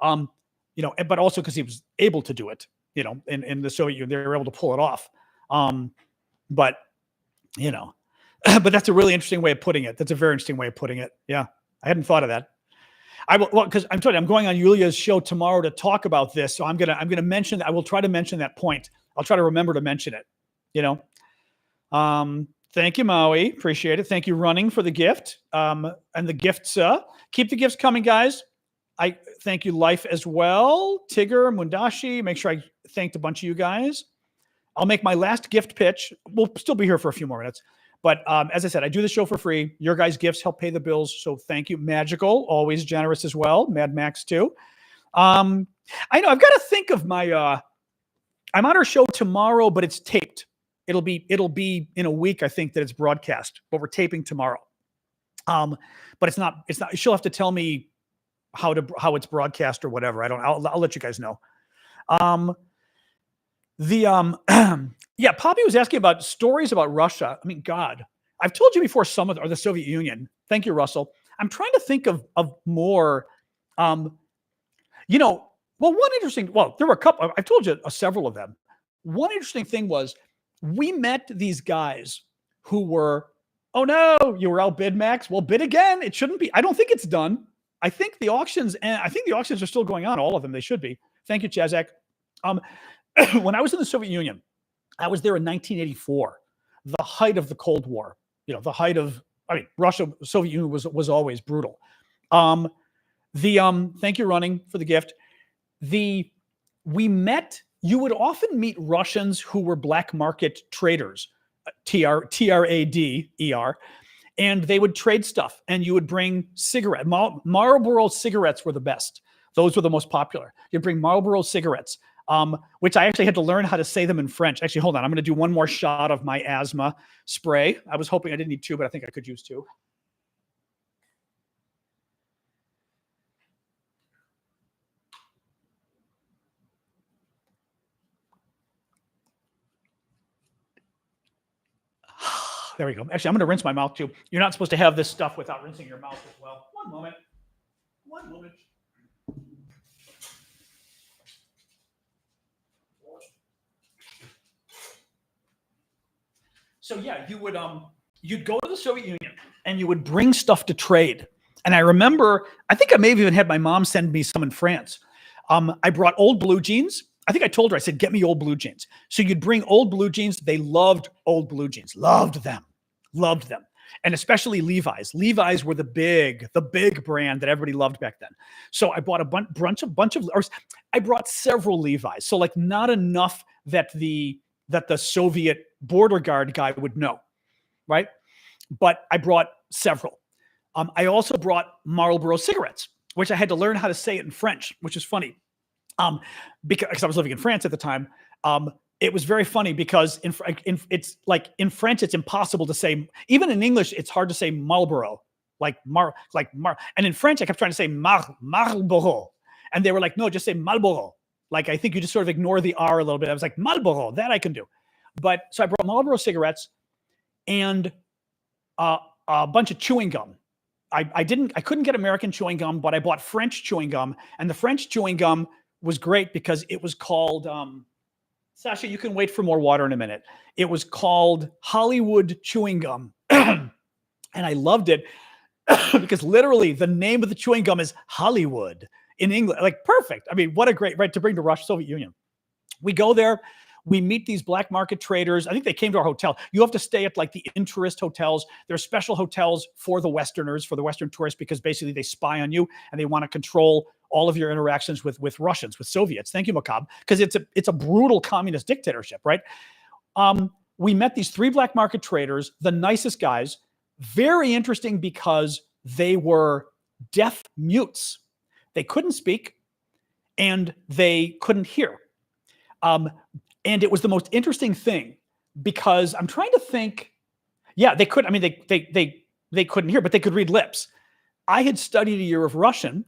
But also because he was able to do it, in the Soviet Union, they were able to pull it off. But that's a really interesting way of putting it. That's a very interesting way of putting it. Yeah. I hadn't thought of that. Because I'm telling you, I'm going on Yulia's show tomorrow to talk about this. So I'm gonna mention. I will try to mention that point. I'll try to remember to mention it. Thank you, Maui. Appreciate it. Thank you, Running, for the gift. And the gifts. Keep the gifts coming, guys. I thank you, Life, as well. Tigger, Mundashi. Make sure I thanked a bunch of you guys. I'll make my last gift pitch. We'll still be here for a few more minutes. But as I said, I do the show for free. Your guys' gifts help pay the bills. So thank you. Magical, always generous as well. Mad Max too. I know I've got to think of my, I'm on our show tomorrow, but it's taped. It'll be in a week, I think, that it's broadcast, but we're taping tomorrow. But it's not, she'll have to tell me how it's broadcast or whatever. I'll let you guys know. Yeah, Poppy was asking about stories about Russia. I mean, God, I've told you before some of the Soviet Union. Thank you, Russell. I'm trying to think of more, well, one interesting, there were a couple, I've told you several of them. One interesting thing was we met these guys who were, oh no, you were outbid, Max. Well, bid again. It shouldn't be. I don't think it's done. I think the auctions are still going on. All of them. They should be. Thank you, Chazak. When I was in the Soviet Union, I was there in 1984, the height of the Cold War. The height of, Russia, Soviet Union was always brutal. Thank you, Running, for the gift. You would often meet Russians who were black market traders, Trader, and they would trade stuff, and you would bring cigarette. Marlboro cigarettes were the best. Those were the most popular. You'd bring Marlboro cigarettes, which I actually had to learn how to say them in French. Actually, hold on. I'm going to do one more shot of my asthma spray. I was hoping I didn't need two, but I think I could use two. There we go. Actually, I'm going to rinse my mouth too. You're not supposed to have this stuff without rinsing your mouth as well. One moment. So yeah, you'd go to the Soviet Union and you would bring stuff to trade. And I remember, I think I may have even had my mom send me some in France. I brought old blue jeans. I think I told her, I said, get me old blue jeans. So you'd bring old blue jeans. They loved old blue jeans, loved them. And especially Levi's. Levi's were the big brand that everybody loved back then. So I bought I brought several Levi's. So like not enough that the Soviet border guard guy would know, right? But I brought several. I also brought Marlboro cigarettes, which I had to learn how to say it in French, which is funny. Because I was living in France at the time. It was very funny because in French, it's impossible to say, even in English, it's hard to say Marlboro, and in French, I kept trying to say Marlboro. And they were like, no, just say Marlboro. Like, I think you just sort of ignore the R a little bit. I was like, Marlboro, that I can do. So I brought Marlboro cigarettes and a bunch of chewing gum. I couldn't get American chewing gum, but I bought French chewing gum, and the French chewing gum was great because it was called, Sasha, you can wait for more water in a minute. It was called Hollywood chewing gum. And I loved it because literally the name of the chewing gum is Hollywood in English. Like, perfect. I mean, what a great, right, to bring to Russia, Soviet Union. We go there. We meet these black market traders. I think they came to our hotel. You have to stay at like the in-tourist hotels. There's special hotels for the Westerners, for the Western tourists, because basically they spy on you and they want to control all of your interactions with Russians, with Soviets. Thank you, Makab, because it's a brutal communist dictatorship, right? We met these three black market traders, the nicest guys, very interesting because they were deaf mutes. They couldn't speak and they couldn't hear. And it was the most interesting thing because I'm trying to think. Yeah, they could. I mean, they couldn't hear, but they could read lips. I had studied a year of Russian,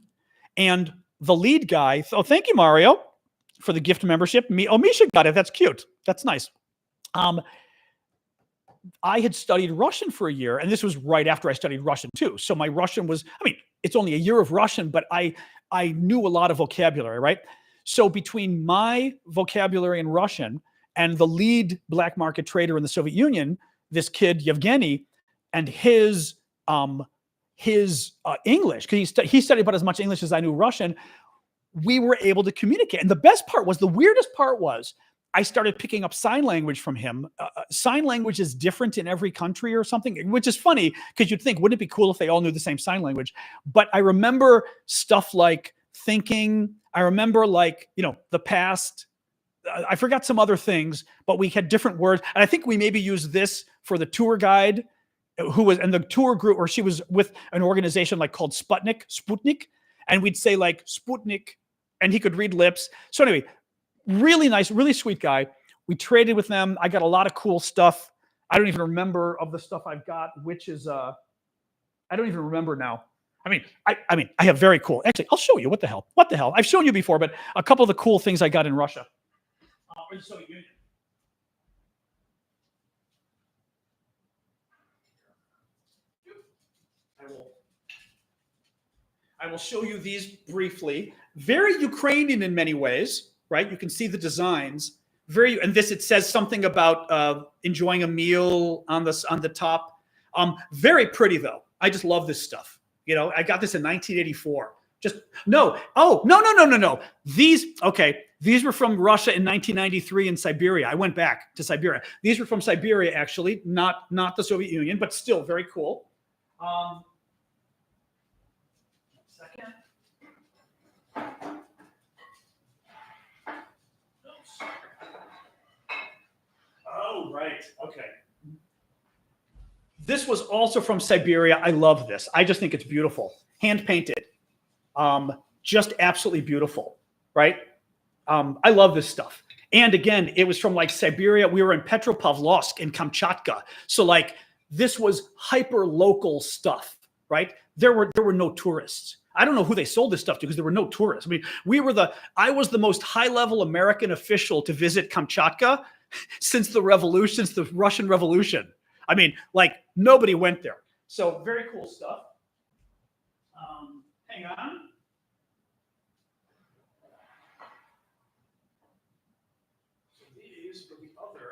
and the lead guy. Oh, thank you, Mario, for the gift membership. Misha got it. That's cute. That's nice. I had studied Russian for a year, and this was right after I studied Russian too. So my Russian was. I mean, it's only a year of Russian, but I knew a lot of vocabulary, right? So between my vocabulary in Russian and the lead black market trader in the Soviet Union, this kid Yevgeny, and his English, because he studied about as much English as I knew Russian, we were able to communicate. And the best part was, the weirdest part was, I started picking up sign language from him. Sign language is different in every country or something, which is funny because you'd think, wouldn't it be cool if they all knew the same sign language? But I remember stuff like thinking. I remember the past. I forgot some other things, but we had different words. And I think we maybe used this for the tour guide who was in the tour group, or she was with an organization called Sputnik. And we'd say like Sputnik, and he could read lips. So anyway, really nice, really sweet guy. We traded with them. I got a lot of cool stuff. I don't even remember of the stuff I've got, which is, I don't even remember now. I mean, I have very cool. Actually, I'll show you. What the hell? I've shown you before, but a couple of the cool things I got in Russia. Or the Soviet Union. I will show you these briefly. Very Ukrainian in many ways, right? You can see the designs. And this, it says something about enjoying a meal on the top. Very pretty though. I just love this stuff. You know, I got this in 1984. No. These were from Russia in 1993 in Siberia. I went back to Siberia. These were from Siberia, actually, not the Soviet Union, but still very cool. Second. Oh, right. Okay. This was also from Siberia. I love this. I just think it's beautiful. Hand painted. Just absolutely beautiful, right? I love this stuff. And again, it was from like Siberia. We were in Petropavlovsk in Kamchatka. So like this was hyper local stuff, right? There were no tourists. I don't know who they sold this stuff to because there were no tourists. I mean, I was the most high level American official to visit Kamchatka since the revolution, since the Russian Revolution. I mean, like nobody went there. So very cool stuff. Hang on. So these are the other.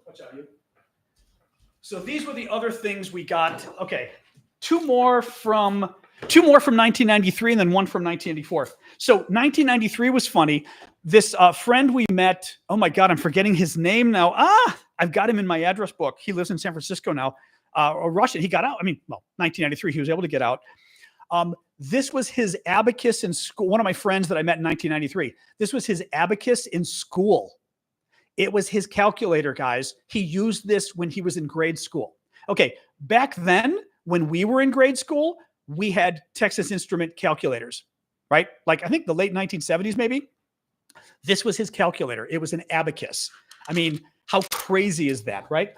Watch out, you. So these were the other things we got. Okay, two more from 1993 and then one from 1984. So 1993 was funny. This friend we met, oh my God, I'm forgetting his name now. I've got him in my address book. He lives in San Francisco now. A Russian, he got out. 1993, he was able to get out. This was his abacus in school. One of my friends that I met in 1993. This was his abacus in school. It was his calculator, guys. He used this when he was in grade school. Okay, back then, when we were in grade school, we had Texas Instrument calculators, right? Like I think the late 1970s, maybe. This was his calculator. It was an abacus. I mean, how crazy is that, right?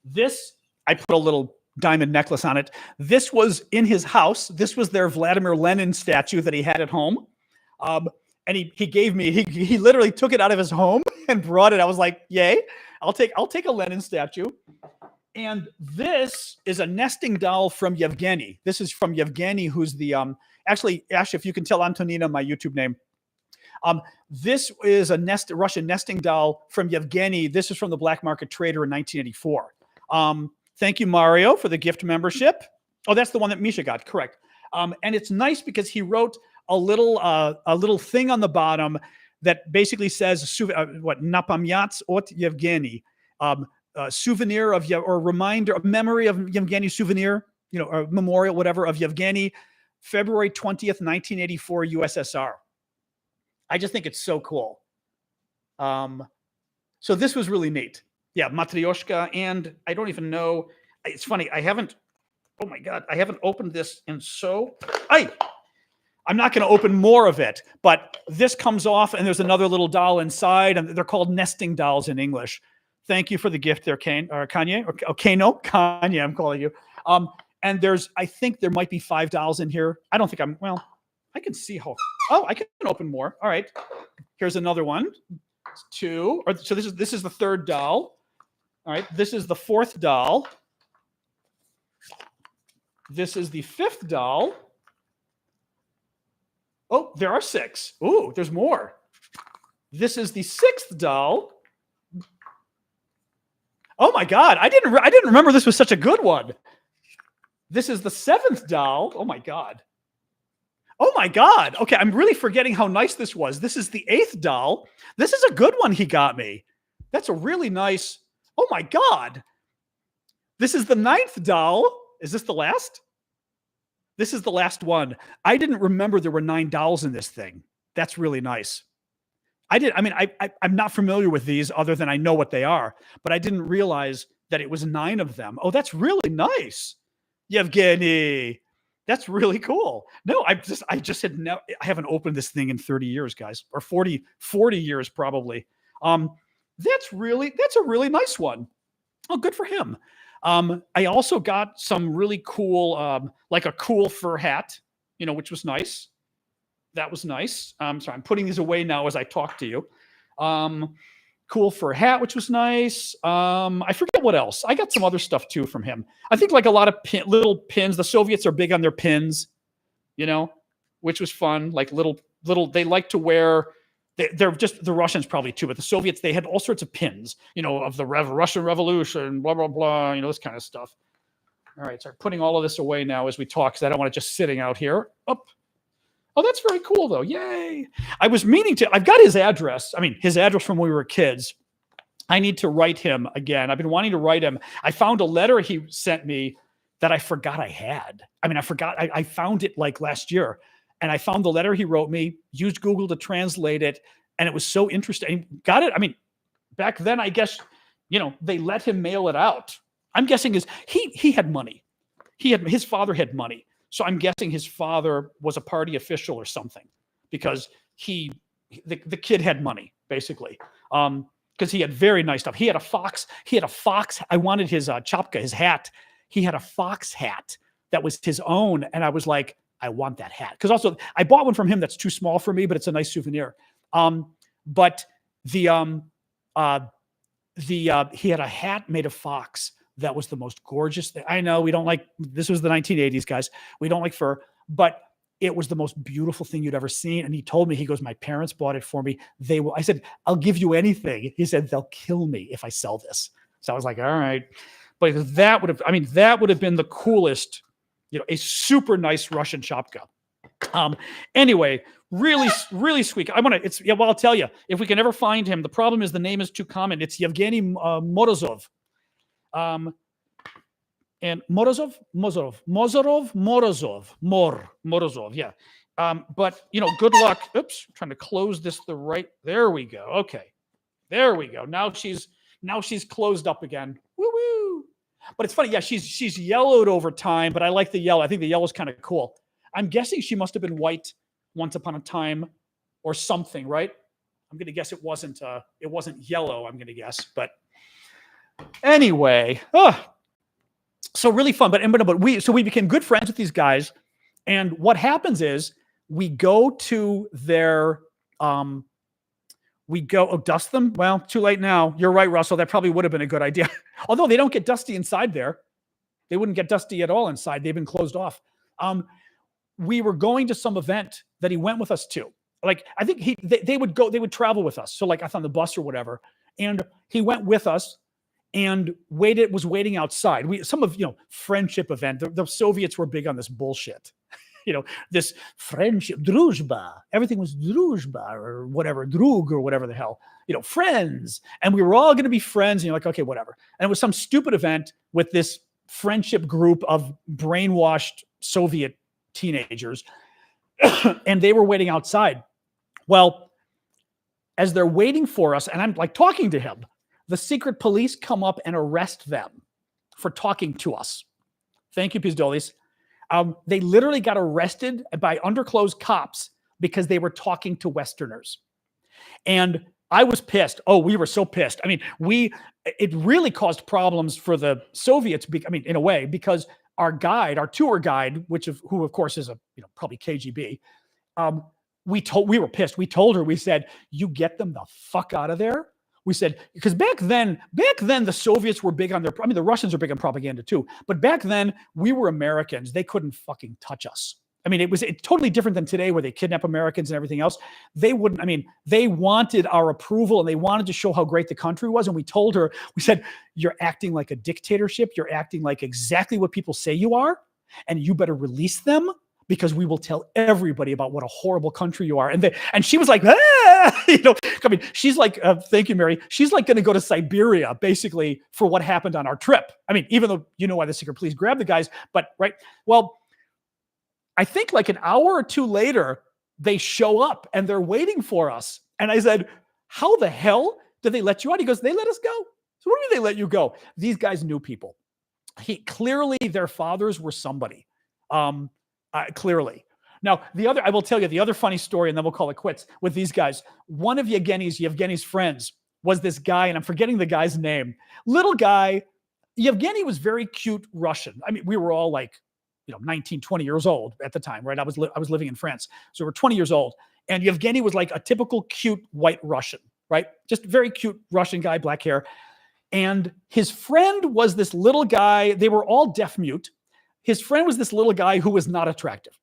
This, I put a little diamond necklace on it. This was in his house. This was their Vladimir Lenin statue that he had at home. And he gave me, he literally took it out of his home and brought it. I was like, yay, I'll take a Lenin statue. And this is a nesting doll from Yevgeny. This is from Yevgeny, who's the, actually, if you can tell Antonina my YouTube name. This is a Russian nesting doll from Yevgeny. This is from the Black Market Trader in 1984. Thank you, Mario, for the gift membership. Oh, that's the one that Misha got, correct. And it's nice because he wrote a little thing on the bottom that basically says, Napamyats от Yevgeny, souvenir of, or reminder, a memory of Yevgeny, souvenir, or memorial, whatever, of Yevgeny, February 20th, 1984, USSR. I just think it's so cool. So this was really neat. Yeah, Matryoshka, and I don't even know. It's funny. Oh my God, I haven't opened this in I'm not going to open more of it, but this comes off and there's another little doll inside, and they're called nesting dolls in English. Thank you for the gift there, Kanye, Kanye, I'm calling you. And I think there might be 5 dolls in here. I don't think I can see I can open more. All right. Here's another one. 2. So this is the 3rd doll. All right. This is the 4th doll. This is the 5th doll. Oh, there are 6. Ooh, there's more. This is the 6th doll. Oh my God. I didn't remember this was such a good one. This is the 7th doll. Oh my God. Oh my God. Okay, I'm really forgetting how nice this was. This is the 8th doll. This is a good one he got me. That's a really nice. Oh my God. This is the 9th doll. Is this the last? This is the last one. I didn't remember there were 9 dolls in this thing. That's really nice. I'm not familiar with these other than I know what they are, but I didn't realize that it was 9 of them. Oh, that's really nice. Yevgeny. That's really cool. No, I haven't opened this thing in 30 years, guys, or 40 years probably. That's a really nice one. Oh, good for him. I also got some really cool, like a cool fur hat, which was nice. That was nice. So I'm putting these away now as I talk to you. cool for a hat, which was nice. I forget what else. I got some other stuff too from him. I think like a lot of little pins. The Soviets are big on their pins, you know, which was fun. Like little. They like to wear. They're just the Russians probably too, but the Soviets, they had all sorts of pins, you know, of the Russian Revolution, blah blah blah, you know, this kind of stuff. All right, so I'm putting all of this away now as we talk because I don't want it just sitting out here. Up. Oh, that's very cool though. Yay! I was meaning to. I've got his address. I mean, his address from when we were kids. I need to write him again. I've been wanting to write him. I found a letter he sent me that I forgot I had. I mean, I forgot. I found it like last year. And I found the letter he wrote me, used Google to translate it, and it was so interesting. Got it? I mean, back then, I guess, you know, they let him mail it out. I'm guessing he had money. His father had money. So I'm guessing his father was a party official or something because the kid had money, basically. Because he had very nice stuff. He had a fox. I wanted his chapka, his hat. He had a fox hat that was his own. And I was like, I want that hat. Because also I bought one from him that's too small for me, but it's a nice souvenir. But he had a hat made of fox that was the most gorgeous thing. I know we don't like, this was the 1980s, guys. We don't like fur, but it was the most beautiful thing you'd ever seen. And he told me, he goes, my parents bought it for me. I said, I'll give you anything. He said, they'll kill me if I sell this. So I was like, all right. But that would have been the coolest, you know, a super nice Russian chapka. Anyway, really, really sweet. I'll tell you, if we can ever find him, the problem is the name is too common. It's Yevgeny Morozov. And Morozov, yeah. But you know, good luck. Oops, I'm trying to close this there we go. Okay. There we go. Now she's closed up again. Woo woo. But it's funny, yeah, she's yellowed over time, but I like the yellow. I think the yellow's kind of cool. I'm guessing she must have been white once upon a time or something, right? I'm gonna guess it wasn't yellow, I'm gonna guess. But anyway, so really fun. But we became good friends with these guys. And what happens is we go to their dust them. Well, too late now. You're right, Russell. That probably would have been a good idea. Although they don't get dusty inside there. They wouldn't get dusty at all inside. They've been closed off. We were going to some event that he went with us to. Like, I think they would travel with us. So like I on the bus or whatever. And he went with us and was waiting outside. Friendship event. The Soviets were big on this bullshit. You know, this friendship, druzhba. Everything was druzhba or whatever, drug or whatever the hell, you know, friends. And we were all going to be friends. And you're like, okay, whatever. And it was some stupid event with this friendship group of brainwashed Soviet teenagers. And they were waiting outside. Well, as they're waiting for us, and I'm like talking to him, the secret police come up and arrest them for talking to us. Thank you, Pizdolis. They literally got arrested by underclothes cops because they were talking to Westerners. And I was pissed. Oh, we were so pissed. I mean, it really caused problems for the Soviets, in a way, because our tour guide, who of course is probably KGB, we were pissed. We told her, we said, you get them the fuck out of there. We said, because back then the Soviets were big on the Russians are big on propaganda too. But back then we were Americans. They couldn't fucking touch us. I mean, it's totally different than today where they kidnap Americans and everything else. They wouldn't, they wanted our approval and they wanted to show how great the country was. And we told her, we said, you're acting like a dictatorship. You're acting like exactly what people say you are. And you better release them because we will tell everybody about what a horrible country you are. And she was like, she's like, thank you, Mary. She's like going to go to Siberia basically for what happened on our trip. Even though you know why the secret police grabbed the guys, but right. Well, I think like an hour or two later, they show up and they're waiting for us. And I said, how the hell did they let you out? He goes, they let us go. So what do you mean they let you go? These guys knew people. Clearly their fathers were somebody. Clearly. Now, I will tell you the other funny story, and then we'll call it quits with these guys. One of Yevgeny's friends was this guy, and I'm forgetting the guy's name. Little guy. Yevgeny was very cute Russian. We were all like, 19, 20 years old at the time, right? I was living in France. So we're 20 years old. And Yevgeny was like a typical cute white Russian. right? Just very cute Russian guy, black hair. And his friend was this little guy. They were all deaf mute. His friend was this little guy who was not attractive.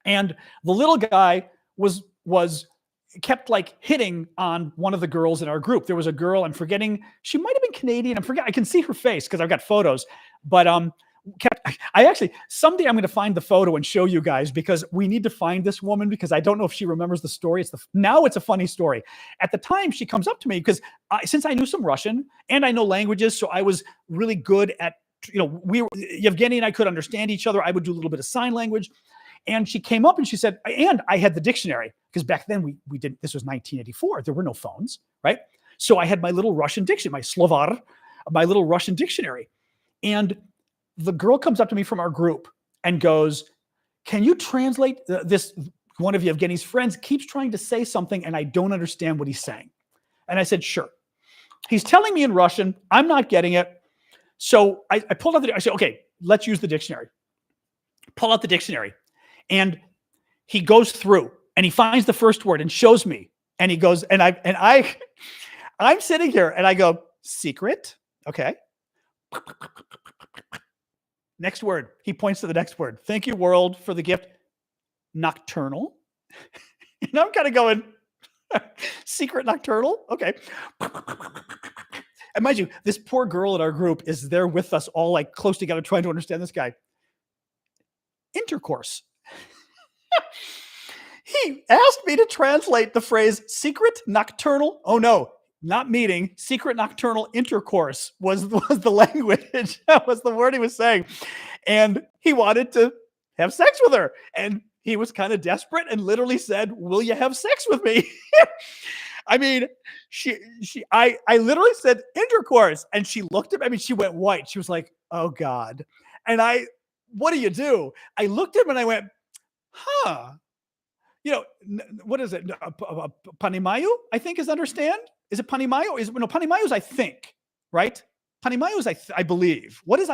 And the little guy was kept like hitting on one of the girls in our group. There was a girl, I'm forgetting, she might have been Canadian. I can see her face because I've got photos. But someday I'm going to find the photo and show you guys, because we need to find this woman, because I don't know if she remembers the story. Now it's a funny story. At the time, she comes up to me because since I knew some Russian and I know languages, so I was really good at, Yevgeny and I could understand each other. I would do a little bit of sign language. And she came up and she said, and I had the dictionary, because back then we didn't, this was 1984. There were no phones, right? So I had my little Russian dictionary, my Slovar, my little Russian dictionary. And the girl comes up to me from our group and goes, can you translate this? One of Yevgeny's friends keeps trying to say something and I don't understand what he's saying. And I said, sure. He's telling me in Russian. I'm not getting it. So I pulled out I said, okay, let's use the dictionary. Pull out the dictionary. And he goes through and he finds the first word and shows me. And he goes, I'm sitting here and I go, secret. Okay. Next word. He points to the next word. Thank you, world, for the gift. Nocturnal. And I'm kind of going, secret nocturnal. Okay. And mind you, this poor girl in our group is there with us all like close together trying to understand this guy. Intercourse. He asked me to translate the phrase secret nocturnal. Oh no, not meeting. Secret nocturnal intercourse was the language. That was the word he was saying. And he wanted to have sex with her. And he was kind of desperate and literally said, will you have sex with me? I mean, I literally said intercourse, and she looked at me. I mean, she went white. She was like, oh God. And what do you do? I looked at him and I went, huh, what is it? Panimayu, I think, is understand. Is it panimayu? Panimayu is, I think, right? Panimayu is, I believe. What is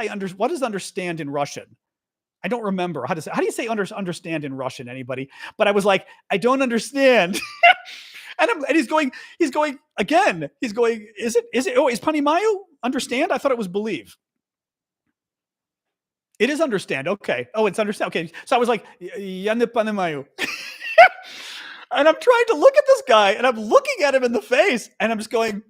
understand in Russian? I don't remember how do you say understand in Russian, anybody? But I was like, I don't understand. and he's going again. He's going, is panimayu understand? I thought it was believe. It is understand. Okay. Oh, it's understand. Okay. So I was like, я не понимаю. And I'm trying to look at this guy and I'm looking at him in the face and I'm just going,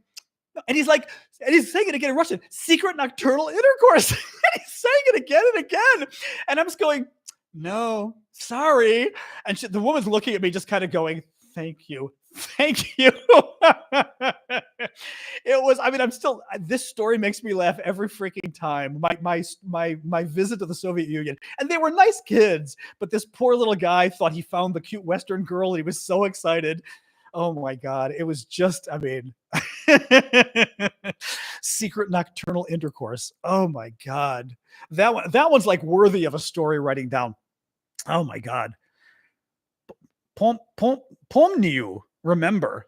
and he's like, and he's saying it again in Russian, secret nocturnal intercourse. And he's saying it again and again. And I'm just going, no, sorry. And the woman's looking at me just kind of going, thank you. Thank you. It was, I mean, this story makes me laugh every freaking time. My visit to the Soviet Union, and they were nice kids, but this poor little guy thought he found the cute Western girl and he was so excited. Oh my God. It was just, I mean, secret nocturnal intercourse. Oh my God. That one's like worthy of a story writing down. Oh my God. Pomniu. Remember.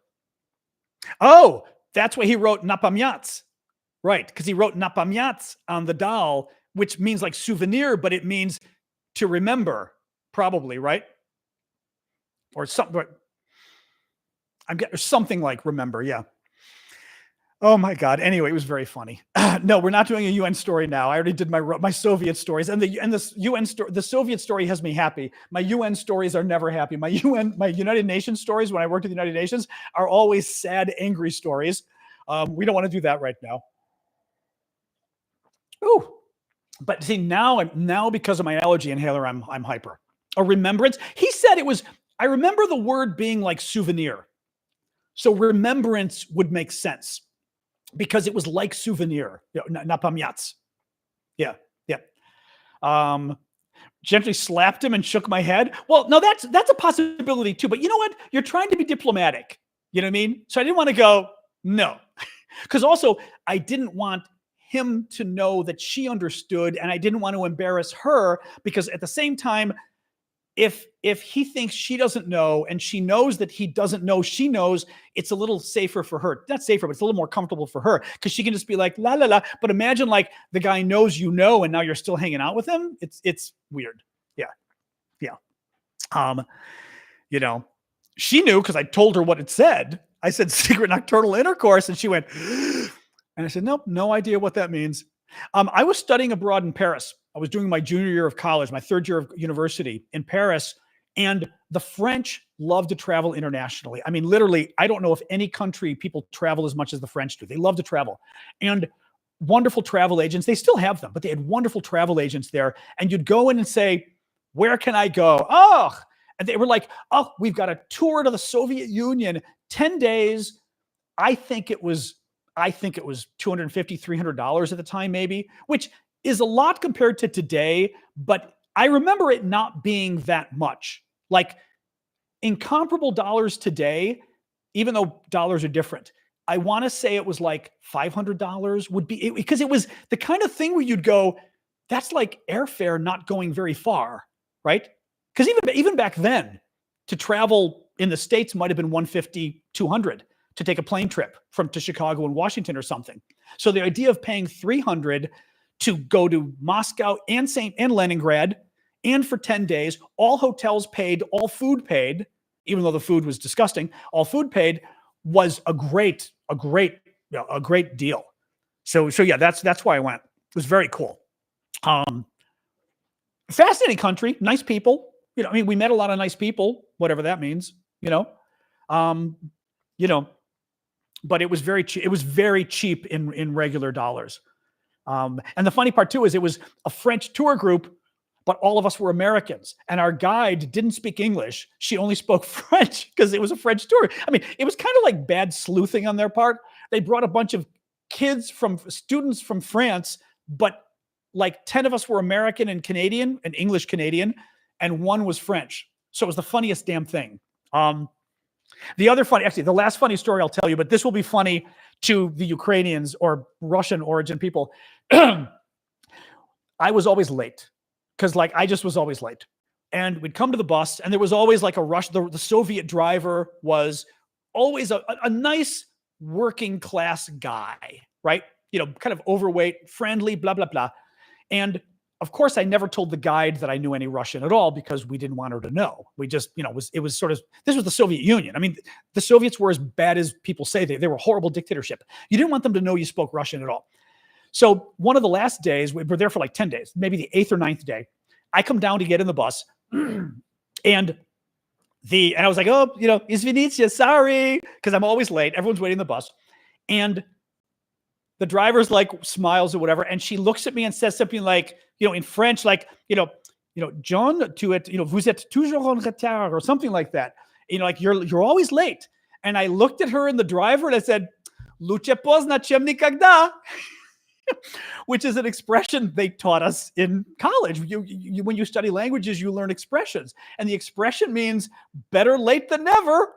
Oh, that's why he wrote napamyats. Right, because he wrote napamyats on the doll, which means like souvenir, but it means to remember, probably, right? Or something. I'm getting something like remember, yeah. Oh my God. Anyway, it was very funny. No, we're not doing a UN story now. I already did my Soviet stories, and the UN story. The Soviet story has me happy. My UN stories are never happy. My United Nations stories, when I worked at the United Nations, are always sad, angry stories. We don't want to do that right now. Ooh, but see, now because of my allergy inhaler, I'm hyper. A remembrance. He said it was. I remember the word being like souvenir, so remembrance would make sense. Because it was like souvenir, napamyats. Yeah. Gently slapped him and shook my head. Well, no, that's a possibility too. But you know what? You're trying to be diplomatic. You know what I mean? So I didn't want to go, no. Because also, I didn't want him to know that she understood, and I didn't want to embarrass her, because at the same time, if he thinks she doesn't know and she knows that he doesn't know she knows, it's a little safer for her. Not safer, but it's a little more comfortable for her, because she can just be like, la, la, la. But imagine like the guy knows you know, and now you're still hanging out with him. It's weird. Yeah. She knew because I told her what it said. I said, secret nocturnal intercourse. And she went, and I said, nope, no idea what that means. I was studying abroad in Paris. I was doing my junior year of college, my third year of university in Paris. And the French love to travel internationally. I mean, literally, I don't know if any country people travel as much as the French do. They love to travel. And wonderful travel agents, they still have them, but they had wonderful travel agents there. And you'd go in and say, where can I go? Oh, and they were like, oh, we've got a tour to the Soviet Union, 10 days. I think it was $250, $300 at the time, maybe, which is a lot compared to today. But I remember it not being that much. Like in comparable dollars today, even though dollars are different, I want to say it was like $500 would be, because it was the kind of thing where you'd go, that's like airfare not going very far, right? Because even back then, to travel in the States might have been $150, $200 to take a plane trip to Chicago and Washington or something. So the idea of paying $300 to go to Moscow and Leningrad, and for 10 days, all hotels paid, all food paid, even though the food was disgusting, all food paid, was a great deal. So yeah, that's why I went. It was very cool. Fascinating country, nice people. I mean, we met a lot of nice people, whatever that means, but it was very cheap. It was very cheap in regular dollars. And the funny part too is it was a French tour group, but all of us were Americans, and our guide didn't speak English. She only spoke French because it was a French tour. I mean, it was kind of like bad sleuthing on their part. They brought a bunch of students from France, but like 10 of us were American and Canadian and English Canadian, and one was French. So it was the funniest damn thing. The last funny story I'll tell you, but this will be funny to the Ukrainians or Russian origin people. I was always late because I just was always late. And we'd come to the bus and there was always like a rush. The Soviet driver was always a nice working class guy, right? Kind of overweight, friendly, blah, blah, blah. And of course, I never told the guide that I knew any Russian at all because we didn't want her to know. We just, it was sort of, this was the Soviet Union. I mean, the Soviets were as bad as people say. They were a horrible dictatorship. You didn't want them to know you spoke Russian at all. So one of the last days, we were there for like 10 days, maybe the 8th or 9th day, I come down to get in the bus and I was like, oh, izvinite, sorry, because I'm always late. Everyone's waiting in the bus. And the driver's like smiles or whatever. And she looks at me and says something like, in French, like, John, tu es, vous êtes toujours en retard or something like that. Like you're always late. And I looked at her and the driver and I said, luce pozna чем никогда, which is an expression they taught us in college. You when you study languages, you learn expressions. And the expression means better late than never.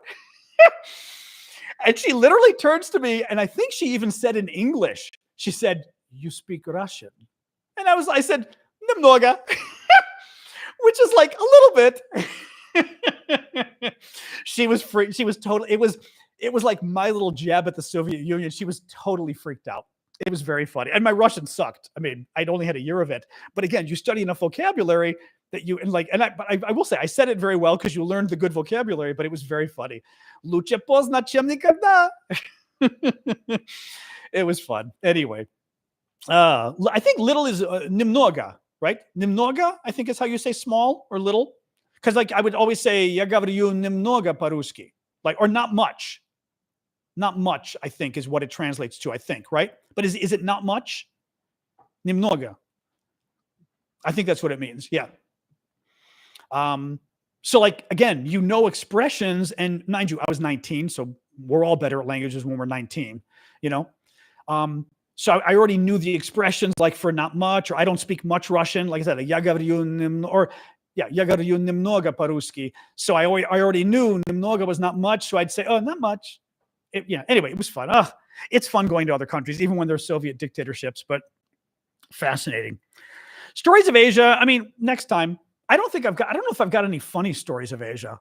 And she literally turns to me, and I think she even said in English, she said, you speak Russian? And I said, немного, which is like a little bit. She was free. She was totally, it was like my little jab at the Soviet Union. She was totally freaked out. It was very funny. And my Russian sucked. I mean, I'd only had a year of it. But again, you study enough vocabulary that I will say I said it very well because you learned the good vocabulary, but it was very funny. Luce pozna чем никогда. It was fun. Anyway, I think little is немного, right? Немного, I think is how you say small or little. Because I would always say я говорю немного по-русски, or not much. Not much, I think, is what it translates to, I think, right? But is it not much? Немного. I think that's what it means. Yeah. So again, expressions, and mind you, I was 19, so we're all better at languages when we're 19, so I already knew the expressions like for not much, or I don't speak much Russian. Like I said, я говорю немного по-русски. So I already knew немного was not much. So I'd say, oh, not much. Anyway, it was fun. It's fun going to other countries, even when they're Soviet dictatorships, but fascinating. Stories of Asia. I mean, next time. I don't know if I've got any funny stories of Asia.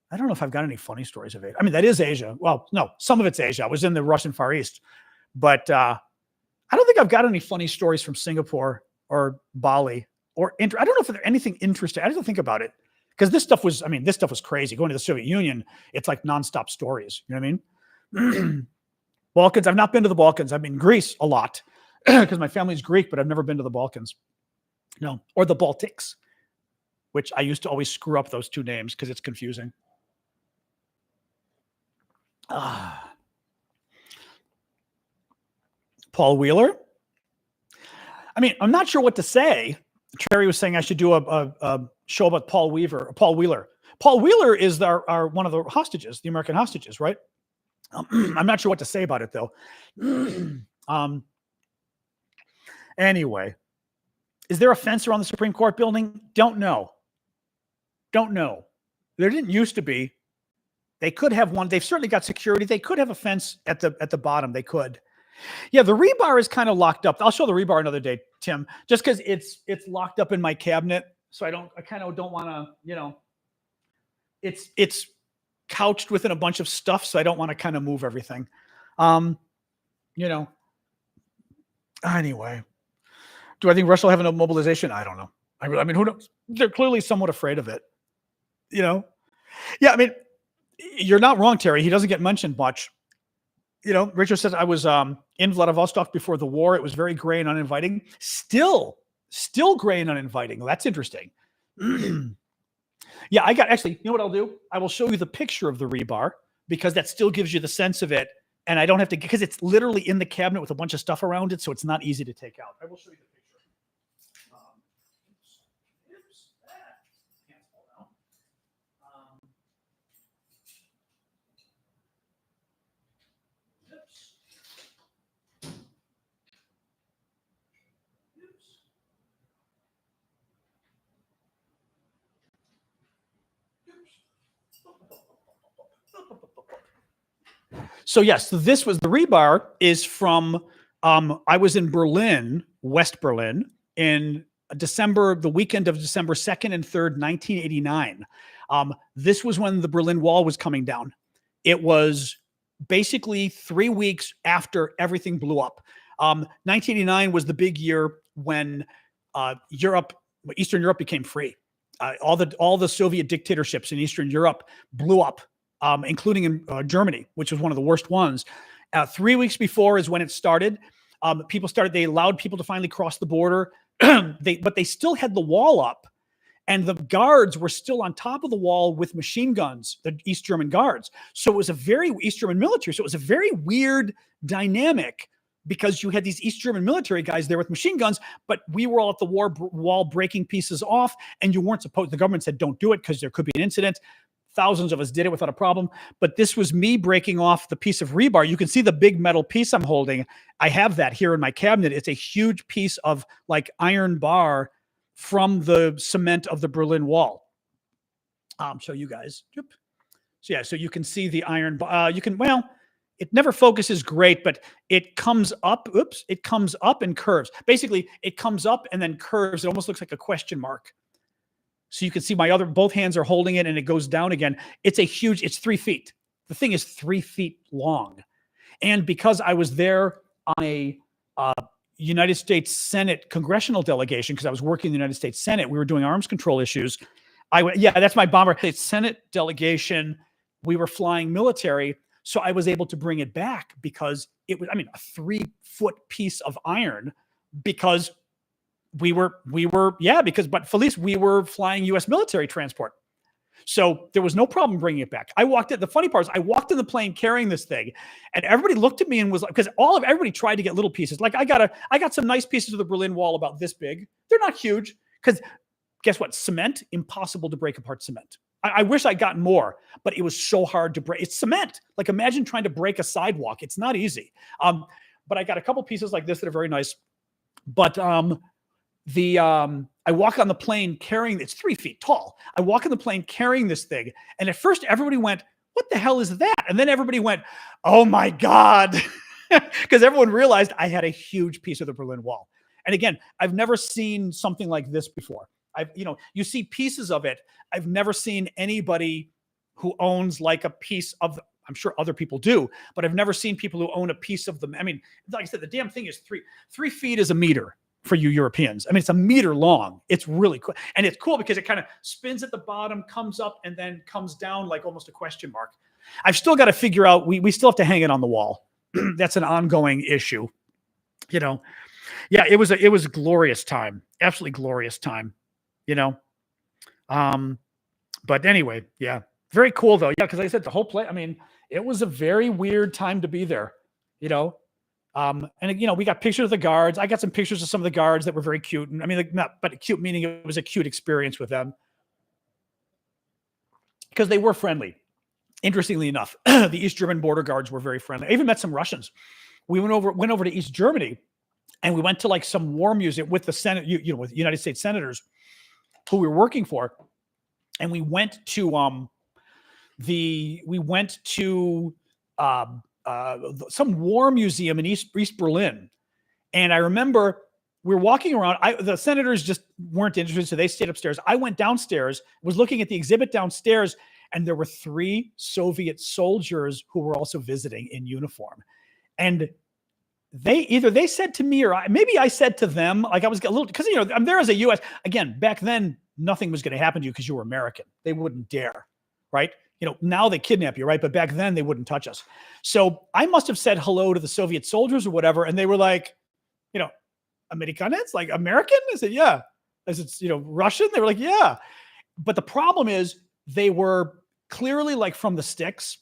I don't know if I've got any funny stories of Asia. I mean, that is Asia. Well, no, some of it's Asia. I was in the Russian Far East, but I don't think I've got any funny stories from Singapore or Bali I don't know if there's anything interesting. I have to think about it. Because this stuff was crazy. Going to the Soviet Union, it's like nonstop stories. You know what I mean? Balkans. I've not been to the Balkans. I've been in Greece a lot because my family's Greek, but I've never been to the Balkans. No, or the Baltics, which I used to always screw up those two names because it's confusing. Paul Wheeler. I mean, I'm not sure what to say. Terry was saying I should do a show about Paul Wheeler. Paul Wheeler is our one of the hostages, the American hostages, right? I'm not sure what to say about it though. Anyway, is there a fence around the Supreme Court building? Don't know. There didn't used to be. They could have one. They've certainly got security. They could have a fence at the bottom. They could. Yeah, the rebar is kind of locked up. I'll show the rebar another day, Tim, just because it's locked up in my cabinet. So I kind of don't want to, you know, it's couched within a bunch of stuff. So I don't want to kind of move everything. You know, anyway, do I think Russia will have a mobilization? I don't know. I mean, who knows? They're clearly somewhat afraid of it, you know? Yeah. I mean, you're not wrong, Terry. He doesn't get mentioned much. You know, Richard says, I was in Vladivostok before the war. It was very gray and uninviting. Still gray and uninviting. Well, that's interesting. Yeah, actually, you know what I'll do? I will show you the picture of the rebar because that still gives you the sense of it. And I don't have to, because it's literally in the cabinet with a bunch of stuff around it. So it's not easy to take out. I will show you the picture. So yes, so this was the rebar is from, I was in Berlin, West Berlin in December, the weekend of December 2nd and 3rd, 1989. This was when the Berlin Wall was coming down. It was basically 3 weeks after everything blew up. 1989 was the big year when Eastern Europe became free. All the Soviet dictatorships in Eastern Europe blew up. Including in Germany, which was one of the worst ones. 3 weeks before is when it started. They allowed people to finally cross the border, but they still had the wall up, and the guards were still on top of the wall with machine guns, the East German guards. So it was East German military. So it was a very weird dynamic because you had these East German military guys there with machine guns, but we were all at the wall breaking pieces off, and you weren't supposed, the government said, don't do it because there could be an incident. Thousands of us did it without a problem. But this was me breaking off the piece of rebar. You can see the big metal piece I'm holding. I have that here in my cabinet. It's a huge piece of like iron bar from the cement of the Berlin Wall. Show you guys. So yeah, so you can see the iron bar. It never focuses great, but it comes up. Oops, it comes up and curves. Basically, it comes up and then curves. It almost looks like a question mark. So you can see both hands are holding it and it goes down again. It's 3 feet. The thing is 3 feet long. And because I was there on a United States Senate congressional delegation, because I was working in the United States Senate, we were doing arms control issues. That's my bomber. It's Senate delegation. We were flying military. So I was able to bring it back because it was, a 3-foot piece of iron because but Felice, we were flying U.S. military transport. So there was no problem bringing it back. The funny part is I walked in the plane carrying this thing and everybody looked at me and was like, because everybody tried to get little pieces. Like I got some nice pieces of the Berlin Wall about this big. They're not huge because guess what? Cement, impossible to break apart cement. I wish I'd gotten more, but it was so hard to break. It's cement. Like imagine trying to break a sidewalk. It's not easy. But I got a couple pieces like this that are very nice. But I walk on the plane carrying, it's 3 feet tall. I walk on the plane carrying this thing. And at first everybody went, what the hell is that? And then everybody went, oh my God. Because everyone realized I had a huge piece of the Berlin Wall. And again, I've never seen something like this before. You see pieces of it. I've never seen anybody who owns like a piece of, I'm sure other people do, but I've never seen people who own a piece of them. Like I said, the damn thing is 3 feet is a meter. for you Europeans. I mean, it's a meter long. It's really cool. And it's cool because it kind of spins at the bottom, comes up, and then comes down like almost a question mark. I've still got to figure out, we still have to hang it on the wall. That's an ongoing issue. You know, yeah, it was a glorious time, absolutely glorious time, you know. But anyway, yeah, very cool though. Yeah, because like I said, the whole play, I mean, it was a very weird time to be there, you know. And you know, we got pictures of the guards. I got some pictures of some of the guards that were very cute. And I mean, like, not, but cute meaning it was a cute experience with them because they were friendly. Interestingly enough, the East German border guards were very friendly. I even met some Russians. We went over to East Germany, and we went to like some war museum with the Senate, you know, with United States senators who we were working for, and we went to some war museum in East Berlin, and I remember we were walking around. The senators just weren't interested, so they stayed upstairs. I went downstairs, was looking at the exhibit downstairs, and there were 3 Soviet soldiers who were also visiting in uniform. And they said to me, or maybe I said to them, like I was a little, because, you know, I'm there as a U.S. Again, back then, nothing was going to happen to you because you were American. They wouldn't dare, right? You know, now they kidnap you, right? But back then they wouldn't touch us. So I must have said hello to the Soviet soldiers or whatever. And they were like, you know, Americanets, like American? I said, yeah. I said, you know, Russian? They were like, yeah. But the problem is they were clearly like from the sticks.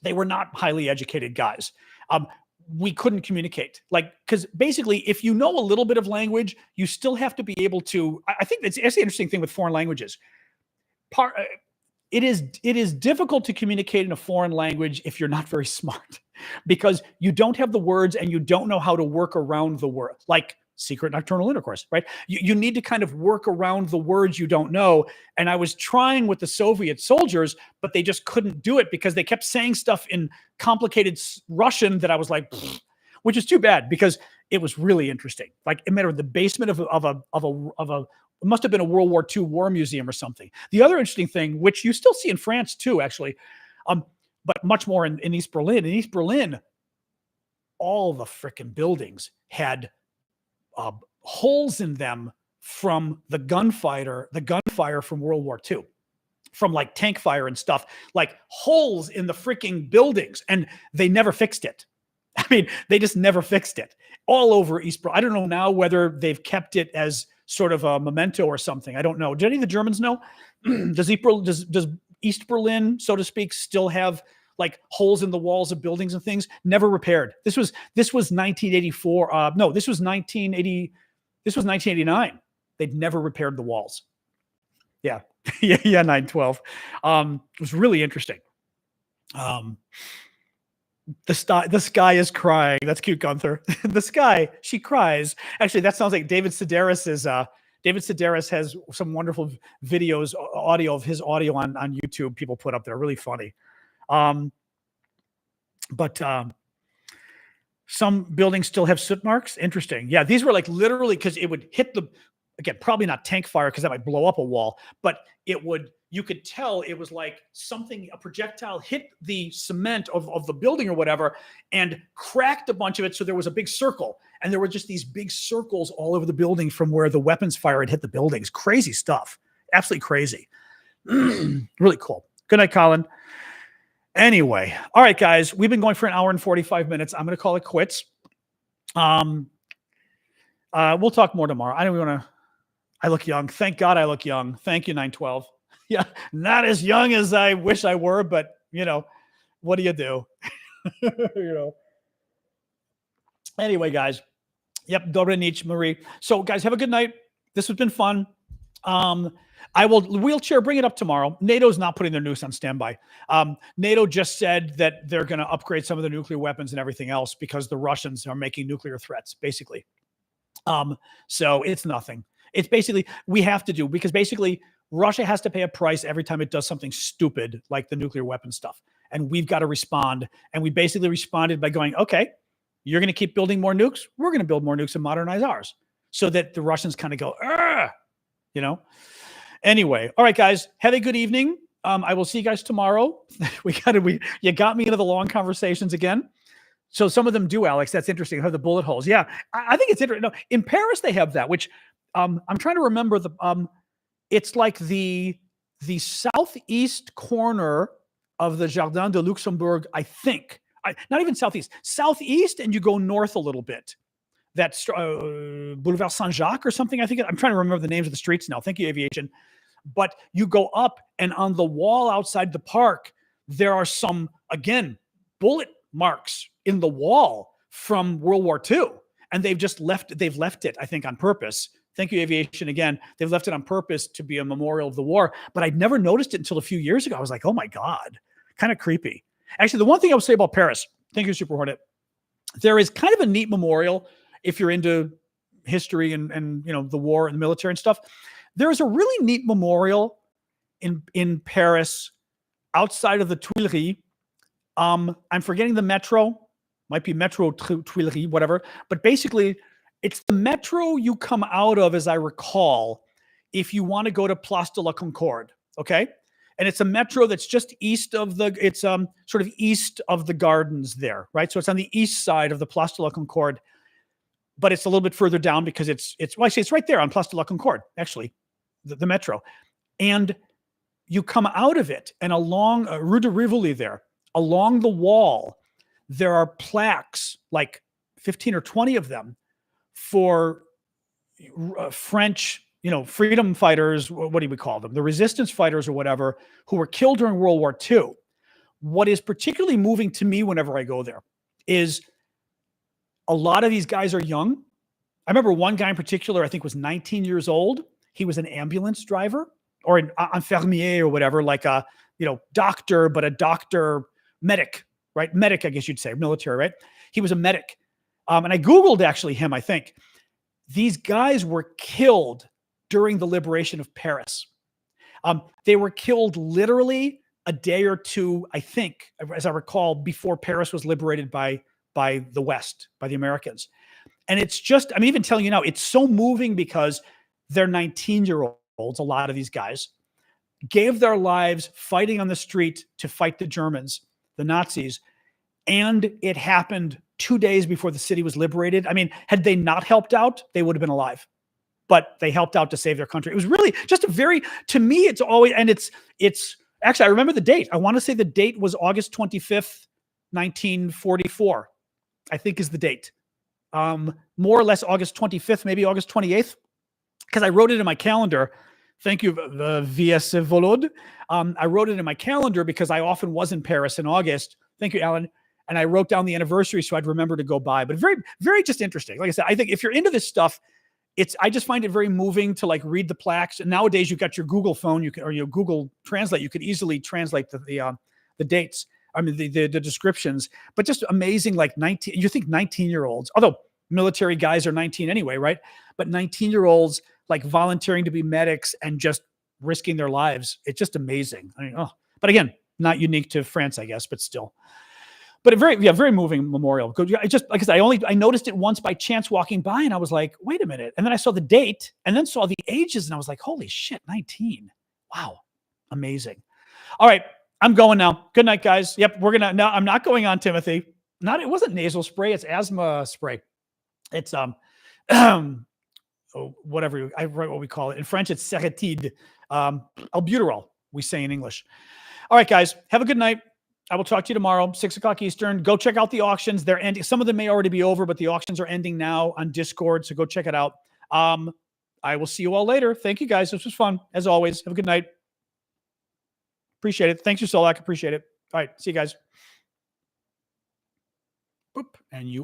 They were not highly educated guys. We couldn't communicate, like, because basically if you know a little bit of language, you still have to be able to, I think that's the interesting thing with foreign languages. It is difficult to communicate in a foreign language if you're not very smart, because you don't have the words and you don't know how to work around the word, like secret nocturnal intercourse, right? You need to kind of work around the words you don't know. And I was trying with the Soviet soldiers, but they just couldn't do it because they kept saying stuff in complicated Russian that I was like, which is too bad because it was really interesting. Like it mattered the basement of a it must have been a World War II war museum or something. The other interesting thing, which you still see in France too, actually, but much more in East Berlin. In East Berlin, all the frickin' buildings had holes in them from the gunfire from World War II, from like tank fire and stuff, like holes in the freaking buildings, and they never fixed it. I mean, they just never fixed it all over East Berlin. I don't know now whether they've kept it as sort of a memento or something. I don't know. Do any of the Germans know? Does East Berlin, so to speak, still have like holes in the walls of buildings and things? Never repaired. This was 1984. No, this was 1980. This was 1989. They'd never repaired the walls. Yeah. yeah. 9/12. It was really interesting. The sky is crying. That's cute, Gunther. The sky, she cries. Actually, that sounds like David Sedaris is. David Sedaris has some wonderful videos, audio of his audio on YouTube. People put up there, really funny. But some buildings still have soot marks. Interesting. Yeah, these were like literally because it would hit again, probably not tank fire because that might blow up a wall, but you could tell it was like a projectile hit the cement of the building or whatever and cracked a bunch of it. So there was a big circle, and there were just these big circles all over the building from where the weapons fire had hit the buildings. Crazy stuff. Absolutely crazy. Really cool. Good night, Colin. Anyway, all right, guys, we've been going for an hour and 45 minutes. I'm going to call it quits. We'll talk more tomorrow. I look young. Thank God I look young. Thank you, 9/12. Yeah, not as young as I wish I were, but you know, what do you do? You know. Anyway, guys. Yep, Dobre Nich, Marie. So, guys, have a good night. This has been fun. I will wheelchair, bring it up tomorrow. NATO's not putting their nukes on standby. NATO just said that they're going to upgrade some of the nuclear weapons and everything else because the Russians are making nuclear threats, basically. So it's nothing. It's basically, we have to do, because basically Russia has to pay a price every time it does something stupid like the nuclear weapon stuff. And we've got to respond. And we basically responded by going, okay, you're going to keep building more nukes. We're going to build more nukes and modernize ours, so that the Russians kind of go, you know. Anyway, all right, guys, have a good evening. I will see you guys tomorrow. You got me into the long conversations again. So some of them do, Alex. That's interesting. Have the bullet holes. Yeah, I think it's interesting. No, in Paris they have that, which I'm trying to remember the. It's like the southeast corner of the Jardin de Luxembourg, I think. Not even southeast, and you go north a little bit. That's Boulevard Saint-Jacques or something. I think I'm trying to remember the names of the streets now. Thank you, aviation. But you go up, and on the wall outside the park, there are some, again, bullet marks in the wall from World War II. And they've left it, I think, on purpose. Thank you, aviation, again. They've left it on purpose to be a memorial of the war. But I'd never noticed it until a few years ago. I was like, oh my God, kind of creepy. Actually, the one thing I would say about Paris, thank you, Super Hornet, there is kind of a neat memorial if you're into history and the war and the military and stuff. There is a really neat memorial in Paris outside of the Tuileries. I'm forgetting the metro, might be Metro Tuileries, whatever. But basically, it's the metro you come out of, as I recall, if you want to go to Place de la Concorde, okay? And it's a metro that's just east of sort of east of the gardens there, right? So it's on the east side of the Place de la Concorde, but it's a little bit further down because well, actually, it's right there on Place de la Concorde, actually, the metro. And you come out of it, and along Rue de Rivoli there, along the wall, there are plaques, like 15 or 20 of them, for French, freedom fighters. What do we call them? The resistance fighters or whatever, who were killed during World War II. What is particularly moving to me whenever I go there is a lot of these guys are young. I remember one guy in particular, I think was 19 years old. He was an ambulance driver or an infirmier or whatever, like a, doctor, but a doctor medic, right? Medic, I guess you'd say, military, right? He was a medic. And I Googled actually him, I think. These guys were killed during the liberation of Paris. They were killed literally a day or two, I think, as I recall, before Paris was liberated by the West, by the Americans. And it's just, I'm even telling you now, it's so moving because they're 19-year-olds, a lot of these guys, gave their lives fighting on the street to fight the Germans, the Nazis. And it happened 2 days before the city was liberated. I mean, had they not helped out, they would have been alive. But they helped out to save their country. It was really just to me, it's always, and it's actually, I remember the date. I want to say the date was August 25th, 1944, I think is the date. More or less August 25th, maybe August 28th, because I wrote it in my calendar. Thank you, V.S. Volod. I wrote it in my calendar because I often was in Paris in August. Thank you, Alan. And I wrote down the anniversary so I'd remember to go by. But very, very just interesting. Like I said, I think if you're into this stuff, I just find it very moving to like read the plaques. And nowadays you've got your Google phone, or your Google Translate. You could easily translate the dates. I mean, the descriptions. But just amazing, like 19. You think 19-year-olds, although military guys are 19 anyway, right? But 19-year-olds like volunteering to be medics and just risking their lives. It's just amazing. I mean, but again, not unique to France, I guess, but still. But a very moving memorial. Just like I said, I noticed it once by chance walking by, and I was like, wait a minute. And then I saw the date, and then saw the ages, and I was like, holy shit, 19. Wow, amazing. All right, I'm going now. Good night, guys. Yep, no, I'm not going on, Timothy. It wasn't nasal spray, it's asthma spray. It's whatever I write what we call it. In French, it's Seretide. Albuterol, we say in English. All right, guys, have a good night. I will talk to you tomorrow, 6 o'clock Eastern. Go check out the auctions. They're ending. Some of them may already be over, but the auctions are ending now on Discord, so go check it out. I will see you all later. Thank you, guys. This was fun, as always. Have a good night. Appreciate it. Thanks, you, Solak. Appreciate it. All right, see you guys. Boop. And you